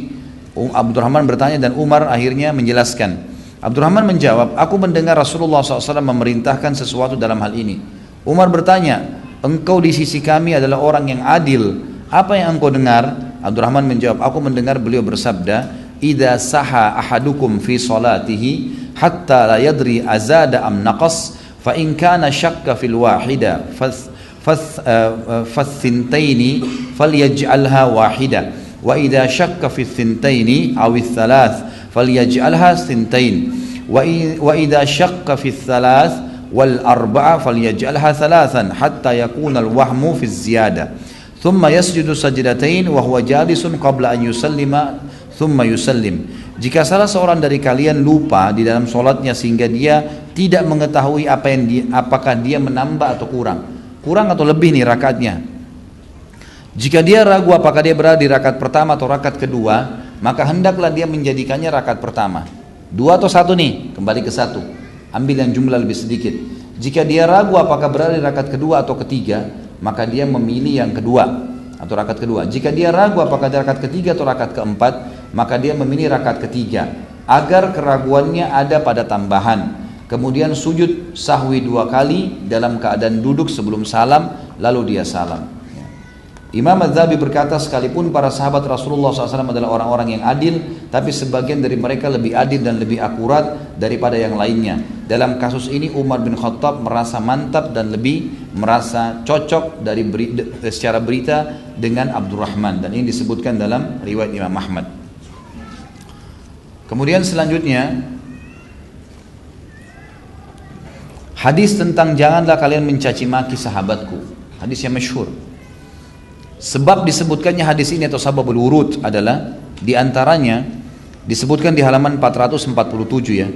Abdurrahman bertanya dan Umar akhirnya menjelaskan. Abdurrahman menjawab, aku mendengar Rasulullah SAW memerintahkan sesuatu dalam hal ini. Umar bertanya, engkau di sisi kami adalah orang yang adil, apa yang engkau dengar? Abdurrahman menjawab, aku mendengar beliau bersabda, idza saha ahadukum fi salatihi hatta la yadri azada am naqas fa in kana syakka fil wahida fathintaini falyaj'alha wahida wa idza syakka fi thintaini aw thalath falyaj'alha thintain wa idza syakka fi thalath wal arba'a falyaj'alha thalathan hatta yakuna al wahmu fi ziyada thumma yasjudu sajdatain wa huwa jalisun qabla an yusallima thumma yusallim. Jika salah seorang dari kalian lupa di dalam sholatnya sehingga dia tidak mengetahui apakah dia menambah atau kurang atau lebih nih rakaatnya. Jika dia ragu apakah dia berada di rakaat pertama atau rakaat kedua, maka hendaklah dia menjadikannya rakaat pertama. 2 atau 1 nih, kembali ke 1. Ambil yang jumlah lebih sedikit. Jika dia ragu apakah berada di rakaat kedua atau ketiga, maka dia memilih yang kedua atau rakaat kedua. Jika dia ragu apakah di rakaat ketiga atau rakaat keempat, maka dia memilih rakaat ketiga agar keraguannya ada pada tambahan. Kemudian sujud sahwi 2 kali dalam keadaan duduk sebelum salam, lalu dia salam. Imam Az-Zahabi berkata, sekalipun para sahabat Rasulullah SAW adalah orang-orang yang adil, tapi sebagian dari mereka lebih adil dan lebih akurat daripada yang lainnya. Dalam kasus ini Umar bin Khattab merasa mantap dan lebih merasa cocok secara berita dengan Abdurrahman, dan ini disebutkan dalam riwayat Imam Ahmad. Kemudian selanjutnya hadis tentang janganlah kalian mencaci maki sahabatku, hadis yang masyhur. Sebab disebutkannya hadis ini atau sababul wurud adalah diantaranya disebutkan di halaman 447 ya.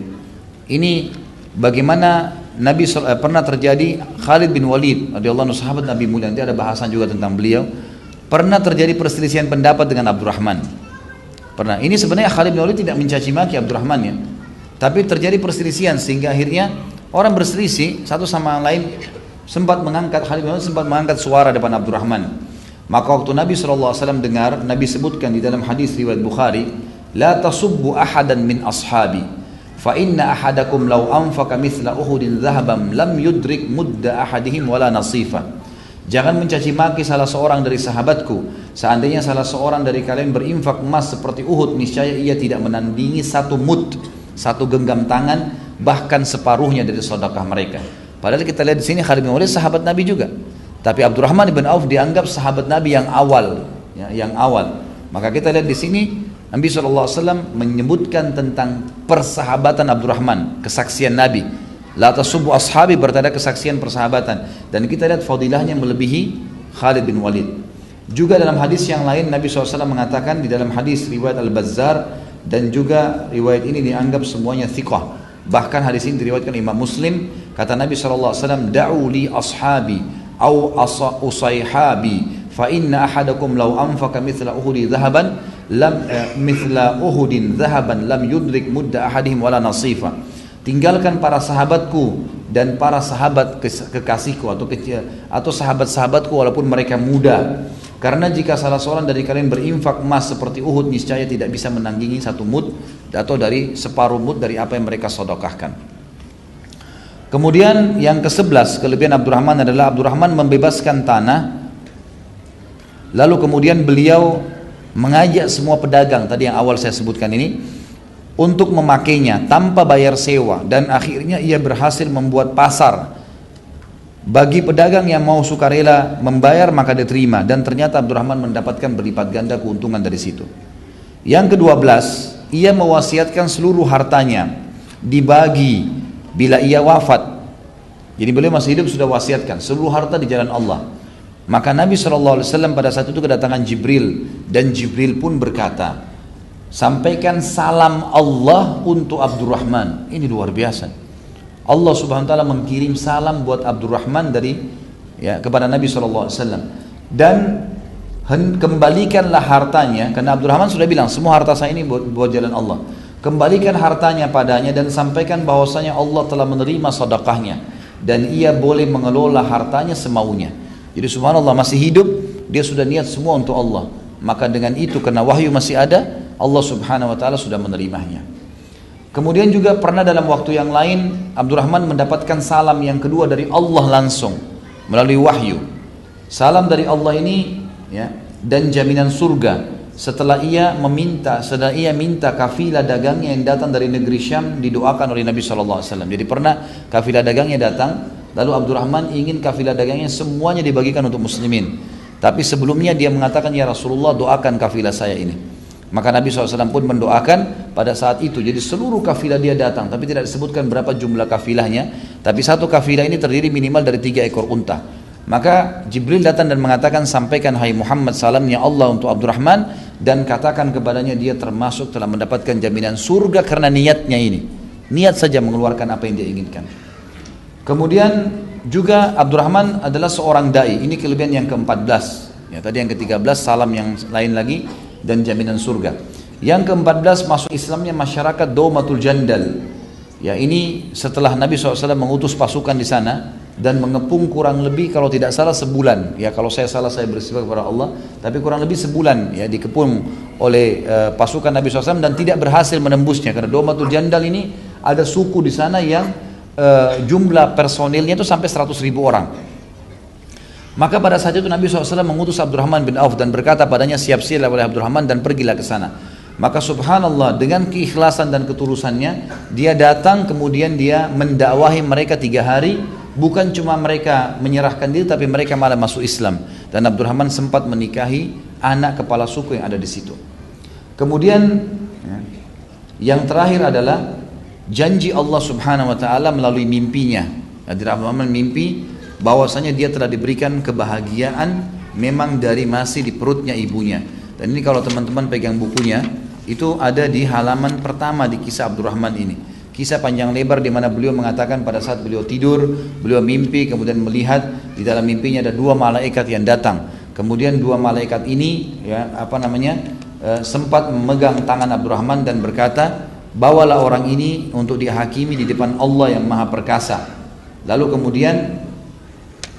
Ini bagaimana Nabi pernah terjadi Khalid bin Walid radhiyallahu anhu, sahabat Nabi mulia, nanti ada bahasan juga tentang beliau. Pernah terjadi perselisihan pendapat dengan Abdurrahman. Pernah. Ini sebenarnya Khalid bin Walid tidak mencaci maki Abdurrahman ya. Tapi terjadi perselisihan sehingga akhirnya orang berselisih satu sama lain, Khalid bin Walid sempat mengangkat suara depan Abdurrahman. Maka waktu Nabi SAW dengar, Nabi sebutkan di dalam hadis riwayat Bukhari, la tasubbu ahadan min ashabi fa inna ahadakum law anfaqa mithla uhudin dhahaban lam yudrik mudda ahadihim wala nasifa. Jangan mencaci maki salah seorang dari sahabatku. Seandainya salah seorang dari kalian berinfak emas seperti Uhud, niscaya ia tidak menandingi 1 mud, 1 genggam tangan, bahkan separuhnya dari sedekah mereka. Padahal kita lihat di sini Khalid bin Walid sahabat Nabi juga. Tapi Abdurrahman bin Auf dianggap sahabat Nabi yang awal, ya, yang awal. Maka kita lihat di sini Nabi SAW menyebutkan tentang persahabatan Abdurrahman, kesaksian Nabi. La tasubbu ashabi bertanda kesaksian persahabatan, dan kita lihat fadilahnya melebihi Khalid bin Walid. Juga dalam hadis yang lain Nabi SAW mengatakan di dalam hadis riwayat Al-Bazzar, dan juga riwayat ini dianggap semuanya thiqah. Bahkan hadis ini diriwayatkan Imam Muslim, kata Nabi SAW, da'u li ashabi au usayhabi fa inna ahadakum law anfaqa mithla uhudin dhahaban lam yudrik mudda ahadihim wala nasifa. Tinggalkan para sahabatku dan para sahabat kekasihku atau sahabat-sahabatku walaupun mereka muda, karena jika salah seorang dari kalian berinfak emas seperti Uhud, niscaya tidak bisa menandingi 1 mud atau dari separuh mud dari apa yang mereka sedekahkan. Kemudian yang ke-11 kelebihan Abdurrahman adalah Abdurrahman membebaskan tanah, lalu kemudian beliau mengajak semua pedagang tadi yang awal saya sebutkan ini untuk memakainya tanpa bayar sewa, dan akhirnya ia berhasil membuat pasar bagi pedagang yang mau sukarela membayar, maka diterima, dan ternyata Abdurrahman mendapatkan berlipat ganda keuntungan dari situ. Yang ke-12, ia mewasiatkan seluruh hartanya dibagi bila ia wafat. Jadi beliau masih hidup sudah wasiatkan seluruh harta di jalan Allah. Maka Nabi SAW pada saat itu kedatangan Jibril, dan Jibril pun berkata, sampaikan salam Allah untuk Abdurrahman. Ini luar biasa. Allah Subhanahu wa taala mengirim salam buat Abdurrahman kepada Nabi SAW, dan kembalikanlah hartanya, karena Abdurrahman sudah bilang semua harta saya ini buat jalan Allah. Kembalikan hartanya padanya dan sampaikan bahwasanya Allah telah menerima sedekahnya dan ia boleh mengelola hartanya semaunya. Jadi subhanallah, masih hidup dia sudah niat semua untuk Allah. Maka dengan itu, karena wahyu masih ada, Allah subhanahu wa ta'ala sudah menerimanya. Kemudian juga pernah dalam waktu yang lain Abdurrahman mendapatkan salam yang kedua dari Allah langsung melalui wahyu. Salam dari Allah ini ya, dan jaminan surga setelah ia minta kafilah dagangnya yang datang dari negeri Syam didoakan oleh Nabi SAW. Jadi pernah kafilah dagangnya datang, lalu Abdurrahman ingin kafilah dagangnya semuanya dibagikan untuk muslimin. Tapi sebelumnya dia mengatakan, ya Rasulullah, doakan kafilah saya ini. Maka Nabi SAW pun mendoakan pada saat itu. Jadi seluruh kafilah dia datang, tapi tidak disebutkan berapa jumlah kafilahnya. Tapi satu kafilah ini terdiri minimal dari 3 ekor unta. Maka Jibril datang dan mengatakan, sampaikan hai Muhammad salamnya Allah untuk Abdurrahman dan katakan kepadanya dia termasuk telah mendapatkan jaminan surga karena niatnya ini. Niat saja mengeluarkan apa yang dia inginkan. Kemudian juga Abdurrahman adalah seorang dai. Ini kelebihan yang ke-14. Ya, tadi yang ke-13 salam yang lain lagi dan jaminan surga. Yang ke-14 masuk Islamnya masyarakat Daumatul Jandal. Ya, ini setelah Nabi SAW mengutus pasukan di sana dan mengepung kurang lebih kalau tidak salah sebulan. Ya, kalau saya salah saya bersifat kepada Allah, tapi kurang lebih sebulan ya dikepung oleh pasukan Nabi SAW dan tidak berhasil menembusnya karena Daumatul Jandal ini ada suku di sana yang jumlah personilnya itu sampai 100.000 orang. Maka pada saat itu Nabi SAW mengutus Abdurrahman bin Auf dan berkata padanya, siap-siaplah oleh Abdurrahman dan pergilah ke sana. Maka subhanallah dengan keikhlasan dan ketulusannya dia datang, kemudian dia mendakwahi mereka 3 hari. Bukan cuma mereka menyerahkan diri, tapi mereka malah masuk Islam. Dan Abdurrahman sempat menikahi anak kepala suku yang ada di situ. Kemudian yang terakhir adalah janji Allah subhanahu wa ta'ala melalui mimpinya. Abdurrahman mimpi bahwasanya dia telah diberikan kebahagiaan memang dari masih di perutnya ibunya. Dan ini kalau teman-teman pegang bukunya, itu ada di halaman pertama di kisah Abdurrahman ini. Kisah panjang lebar di mana beliau mengatakan pada saat beliau tidur, beliau mimpi, kemudian melihat di dalam mimpinya ada 2 malaikat yang datang. Kemudian 2 malaikat ini sempat memegang tangan Abdurrahman dan berkata, bawalah orang ini untuk dihakimi di depan Allah yang Maha Perkasa. Lalu kemudian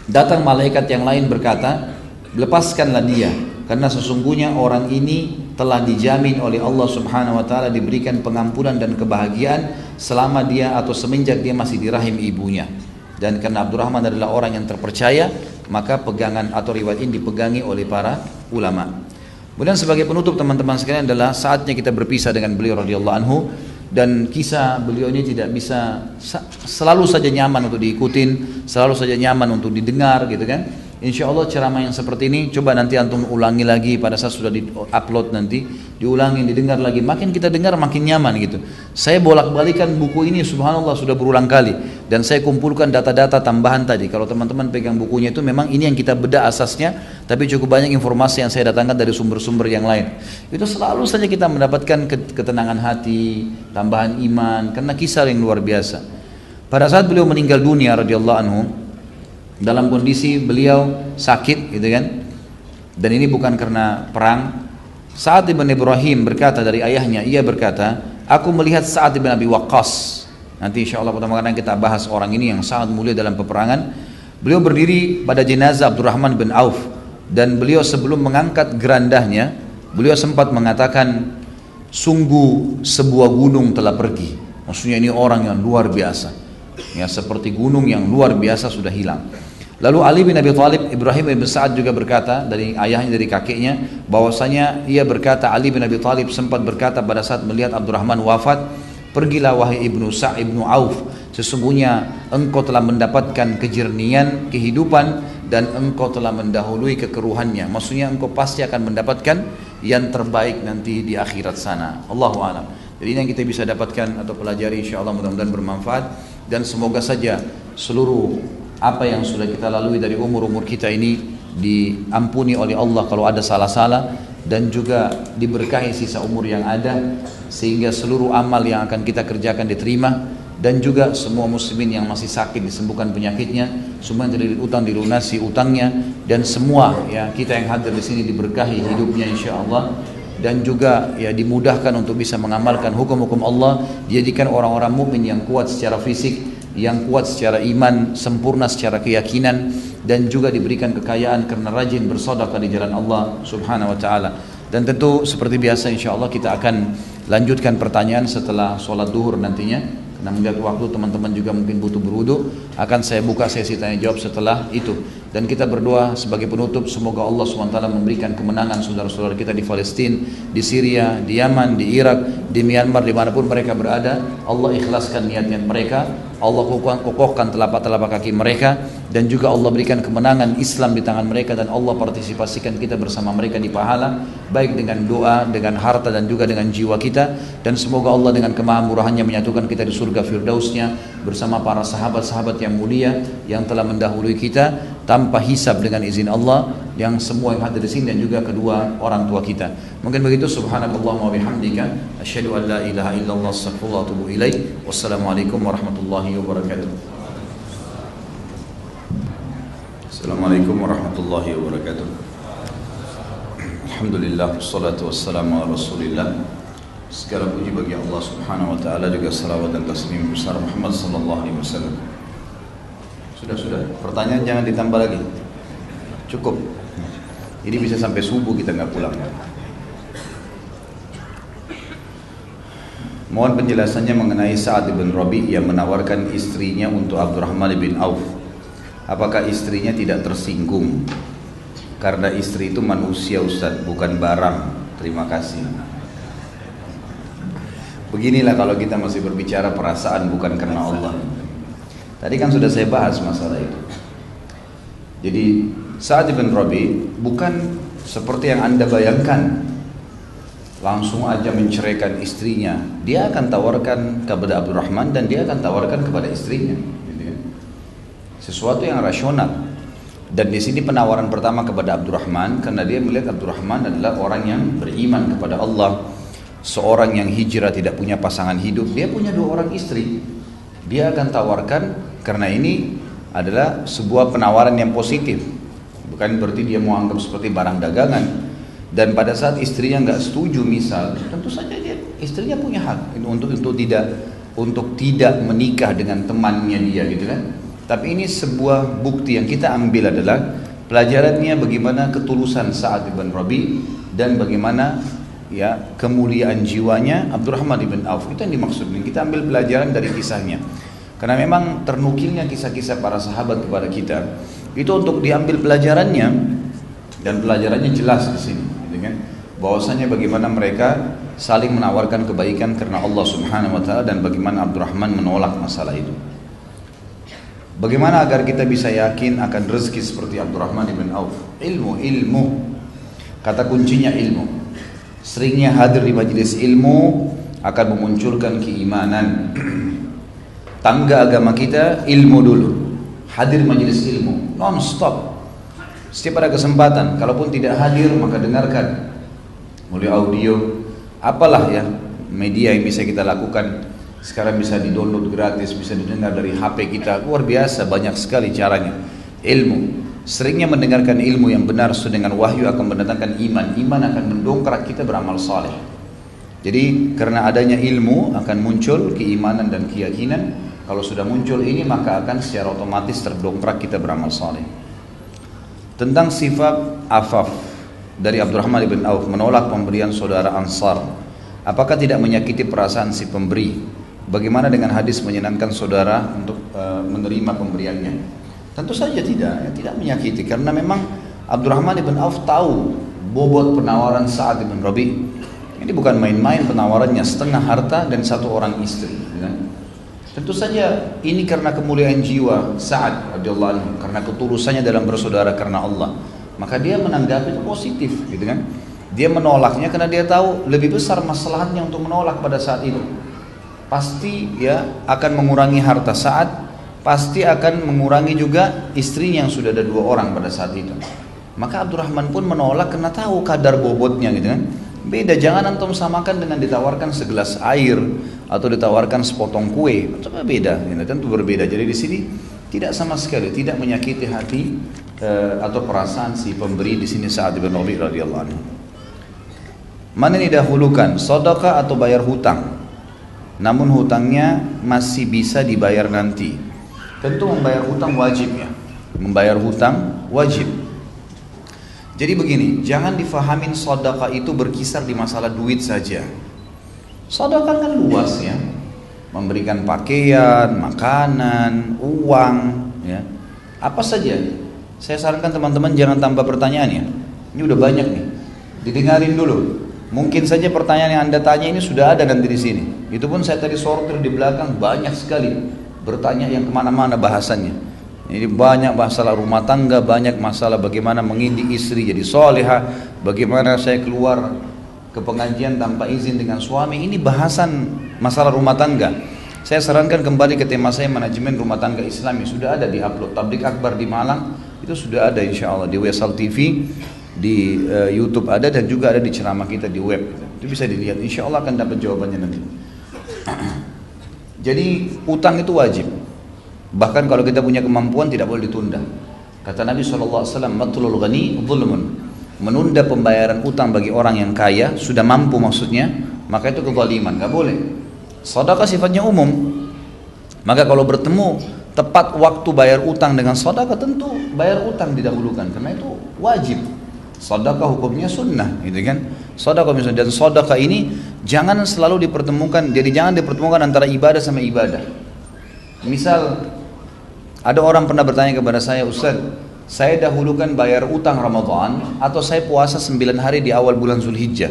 datang malaikat yang lain berkata, lepaskanlah dia, karena sesungguhnya orang ini telah dijamin oleh Allah subhanahu wa ta'ala diberikan pengampunan dan kebahagiaan selama dia atau semenjak dia masih di rahim ibunya. Dan karena Abdurrahman adalah orang yang terpercaya, maka pegangan atau riwayat ini dipegangi oleh para ulama. Kemudian sebagai penutup teman-teman sekalian adalah saatnya kita berpisah dengan beliau radhiyallahu anhu. Dan kisah beliau ini tidak bisa selalu saja nyaman untuk diikutin, selalu saja nyaman untuk didengar gitu kan. Insya Allah ceramah yang seperti ini coba nanti antum ulangi lagi pada saat sudah di-upload nanti, diulangi, didengar lagi, makin kita dengar makin nyaman gitu. Saya bolak-balikan buku ini subhanallah sudah berulang kali dan saya kumpulkan data-data tambahan tadi. Kalau teman-teman pegang bukunya itu memang ini yang kita bedah asasnya, tapi cukup banyak informasi yang saya datangkan dari sumber-sumber yang lain. Itu selalu saja kita mendapatkan ketenangan hati, tambahan iman karena kisah yang luar biasa. Pada saat beliau meninggal dunia radhiyallahu anhu, dalam kondisi beliau sakit gitu kan, dan ini bukan karena perang. Sa'ad ibn Ibrahim berkata dari ayahnya, ia berkata, aku melihat Sa'ad ibn Abi Waqqas. Nanti insyaAllah pertama kali kita bahas orang ini yang sangat mulia dalam peperangan. Beliau berdiri pada jenazah Abdurrahman bin Auf, dan beliau sebelum mengangkat gerandahnya beliau sempat mengatakan, sungguh sebuah gunung telah pergi. Maksudnya ini orang yang luar biasa ya, seperti gunung yang luar biasa sudah hilang. Lalu Ali bin Abi Thalib, Ibrahim bin Sa'ad juga berkata dari ayahnya, dari kakeknya, bahwasanya ia berkata, Ali bin Abi Thalib sempat berkata pada saat melihat Abdurrahman wafat, pergilah wahai ibnu Sa'ad ibnu Auf, sesungguhnya engkau telah mendapatkan kejernihan kehidupan dan engkau telah mendahului kekeruhannya. Maksudnya engkau pasti akan mendapatkan yang terbaik nanti di akhirat sana. Allahu a'lam. Jadi ini yang kita bisa dapatkan atau pelajari, insyaallah mudah-mudahan bermanfaat. Dan semoga saja seluruh apa yang sudah kita lalui dari umur-umur kita ini diampuni oleh Allah kalau ada salah-salah, dan juga diberkahi sisa umur yang ada sehingga seluruh amal yang akan kita kerjakan diterima, dan juga semua muslimin yang masih sakit disembuhkan penyakitnya, semua yang terlilit utang dilunasi utangnya, dan semua ya kita yang hadir di sini diberkahi hidupnya insyaallah, dan juga ya dimudahkan untuk bisa mengamalkan hukum-hukum Allah, dijadikan orang-orang mukmin yang kuat secara fisik, yang kuat secara iman, sempurna secara keyakinan, dan juga diberikan kekayaan karena rajin bersedekah di jalan Allah subhanahu wa ta'ala. Dan tentu seperti biasa insya Allah kita akan lanjutkan pertanyaan setelah sholat duhur nantinya. Karena melihat waktu teman-teman juga mungkin butuh berwudu, akan saya buka sesi tanya jawab setelah itu. Dan kita berdoa sebagai penutup, semoga Allah SWT memberikan kemenangan saudara-saudara kita di Palestina, di Syria, di Yaman, di Irak, di Myanmar, dimanapun mereka berada. Allah ikhlaskan niat-niat mereka, Allah kokohkan telapak-telapak kaki mereka, dan juga Allah berikan kemenangan Islam di tangan mereka, dan Allah partisipasikan kita bersama mereka di pahala, baik dengan doa, dengan harta, dan juga dengan jiwa kita. Dan semoga Allah dengan kemahamurahannya menyatukan kita di surga firdausnya bersama para sahabat-sahabat yang mulia yang telah mendahului kita tanpa hisab dengan izin Allah, yang semua yang hadir di sini, dan juga kedua orang tua kita. Mungkin begitu. Subhanakallahumma wa bihamdika asyhadu an la ilaha illallah astaghfirullah wa atubu ilaik. Wassalamualaikum warahmatullahi wabarakatuh. Assalamualaikum warahmatullahi wabarakatuh. Alhamdulillah, wassalatu wassalamu ala Rasulillah. Segala puji bagi Allah Subhanahu wa taala, juga salawat dan taslim besar Muhammad sallallahu alaihi wasallam. Sudah. Pertanyaan jangan ditambah lagi. Cukup. Ini bisa sampai subuh kita nggak pulang. Mohon penjelasannya mengenai Sa'ad bin Rabi' yang menawarkan istrinya untuk Abdurrahman bin Auf. Apakah istrinya tidak tersinggung? Karena istri itu manusia, Ustaz, bukan barang. Terima kasih. Beginilah kalau kita masih berbicara perasaan bukan karena Allah. Tadi kan sudah saya bahas masalah itu. Jadi Sa'ad bin Rabi' bukan seperti yang Anda bayangkan, langsung aja menceraikan istrinya. Dia akan tawarkan kepada Abdurrahman dan dia akan tawarkan kepada istrinya. Sesuatu yang rasional. Dan di sini penawaran pertama kepada Abdurrahman, karena dia melihat Abdurrahman adalah orang yang beriman kepada Allah, seorang yang hijrah, tidak punya pasangan hidup, dia punya 2 orang istri. Dia akan tawarkan, karena ini adalah sebuah penawaran yang positif, bukan berarti dia mau anggap seperti barang dagangan. Dan pada saat istrinya nggak setuju misal, tentu saja istrinya punya hak untuk tidak menikah dengan temannya dia, gitu kan. Tapi ini sebuah bukti yang kita ambil adalah pelajarannya bagaimana ketulusan Sa'ad bin Rabi' dan bagaimana ya kemuliaan jiwanya Abdurrahman bin Auf. Itu yang dimaksud. Kita ambil pelajaran dari kisahnya. Karena memang ternukilnya kisah-kisah para sahabat kepada kita itu untuk diambil pelajarannya, dan pelajarannya jelas di sini, gitu kan? Bahwasanya bagaimana mereka saling menawarkan kebaikan karena Allah Subhanahu wa taala, dan bagaimana Abdurrahman menolak masalah itu. Bagaimana agar kita bisa yakin akan rezeki seperti Abdurrahman bin Auf? Ilmu. Kata kuncinya ilmu. Seringnya hadir di majelis ilmu akan memunculkan keimanan. Tangga agama kita ilmu dulu. Hadir majelis ilmu non-stop. Setiap ada kesempatan, kalaupun tidak hadir maka dengarkan melalui audio, apalah ya media yang bisa kita lakukan. Sekarang bisa di-download gratis, bisa didengar dari HP kita. Luar biasa, banyak sekali caranya. Ilmu. Seringnya mendengarkan ilmu yang benar sesuai dengan wahyu akan mendatangkan iman. Iman akan mendongkrak kita beramal saleh. Jadi karena adanya ilmu akan muncul keimanan dan keyakinan. Kalau sudah muncul ini maka akan secara otomatis terdongkrak kita beramal saleh. Tentang sifat afaf dari Abdurrahman bin Auf, menolak pemberian saudara Ansar, apakah tidak menyakiti perasaan si pemberi? Bagaimana dengan hadis menyenangkan saudara untuk menerima pemberiannya? Tentu saja tidak menyakiti, karena memang Abdurrahman bin Auf tahu bobot penawaran Sa'ad bin Rabi'. Ini bukan main-main penawarannya, setengah harta dan 1 orang istri. Ya. Tentu saja ini karena kemuliaan jiwa Sa'ad radhiyallahu anhu, karena ketulusannya dalam bersaudara karena Allah. Maka dia menanggapi itu positif, gitu kan? Dia menolaknya karena dia tahu lebih besar masalahnya untuk menolak pada saat itu. Pasti ya akan mengurangi harta Sa'ad, pasti akan mengurangi juga istrinya yang sudah ada 2 orang pada saat itu. Maka Abdurrahman pun menolak karena tahu kadar bobotnya, gitu kan? Beda, jangan antum samakan dengan ditawarkan segelas air atau ditawarkan sepotong kue. Coba beda, tentu berbeda. Jadi di sini tidak sama sekali tidak menyakiti hati atau perasaan si pemberi di sini Sa'ad bin Rabi' radhiyallahu anhu. Mana yang didahulukan, sedekah atau bayar hutang? Namun hutangnya masih bisa dibayar nanti. Tentu membayar hutang wajib ya. Membayar hutang wajib. Jadi begini, jangan difahamin sedekah itu berkisar di masalah duit saja. Sedekah kan luas ya, memberikan pakaian, makanan, uang, ya, apa saja. Saya sarankan teman-teman jangan tambah pertanyaan ya. Ini udah banyak nih, didengarin dulu. Mungkin saja pertanyaan yang Anda tanya ini sudah ada nanti di sini. Itu pun saya tadi sortir di belakang banyak sekali bertanya yang kemana-mana bahasannya. Ini banyak masalah rumah tangga, banyak masalah bagaimana mendidik istri jadi solehah, bagaimana saya keluar ke pengajian tanpa izin dengan suami. Ini bahasan masalah rumah tangga. Saya sarankan kembali ke tema saya manajemen rumah tangga Islami. Sudah ada di upload Tablik Akbar di Malang, itu sudah ada insya Allah di Wesal TV, di YouTube ada, dan juga ada di ceramah kita di web. Itu bisa dilihat, insya Allah akan dapat jawabannya nanti. Jadi utang itu wajib. Bahkan kalau kita punya kemampuan tidak boleh ditunda. Kata Nabi SAW, matlul ghani dhulmun. Menunda pembayaran utang bagi orang yang kaya, sudah mampu maksudnya, maka itu kezaliman, gak boleh. Sedekah sifatnya umum. Maka kalau bertemu tepat waktu bayar utang dengan sedekah, tentu bayar utang didahulukan karena itu wajib. Sedekah hukumnya sunnah, gitu kan? Sedekah misalnya, dan sedekah ini jangan selalu dipertemukan. Jadi jangan dipertemukan antara ibadah sama ibadah. Misal ada orang pernah bertanya kepada saya, Ustaz, saya dahulukan bayar utang Ramadan atau saya puasa 9 hari di awal bulan Zulhijjah?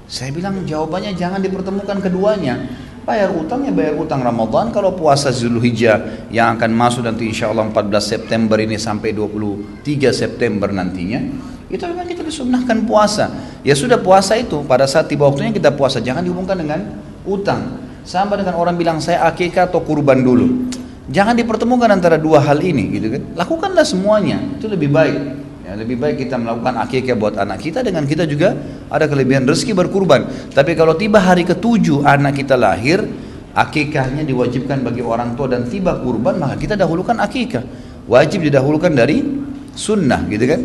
Saya bilang jawabannya jangan dipertemukan keduanya. Bayar utangnya bayar utang Ramadan. Kalau puasa Zulhijjah yang akan masuk nanti insya Allah 14 September ini sampai 23 September nantinya, itu memang kita disunnahkan puasa. Ya sudah, puasa itu pada saat tiba waktunya kita puasa, jangan dihubungkan dengan utang. Sama dengan orang bilang saya akikah atau kurban dulu. Jangan dipertemukan antara dua hal ini, gitu kan? Lakukanlah semuanya, itu lebih baik. Ya, lebih baik kita melakukan akikah buat anak kita, dengan kita juga ada kelebihan rezeki berkurban. Tapi kalau tiba hari ke-7 anak kita lahir, akikahnya diwajibkan bagi orang tua dan tiba kurban, maka kita dahulukan akikah. Wajib didahulukan dari sunnah, gitu kan?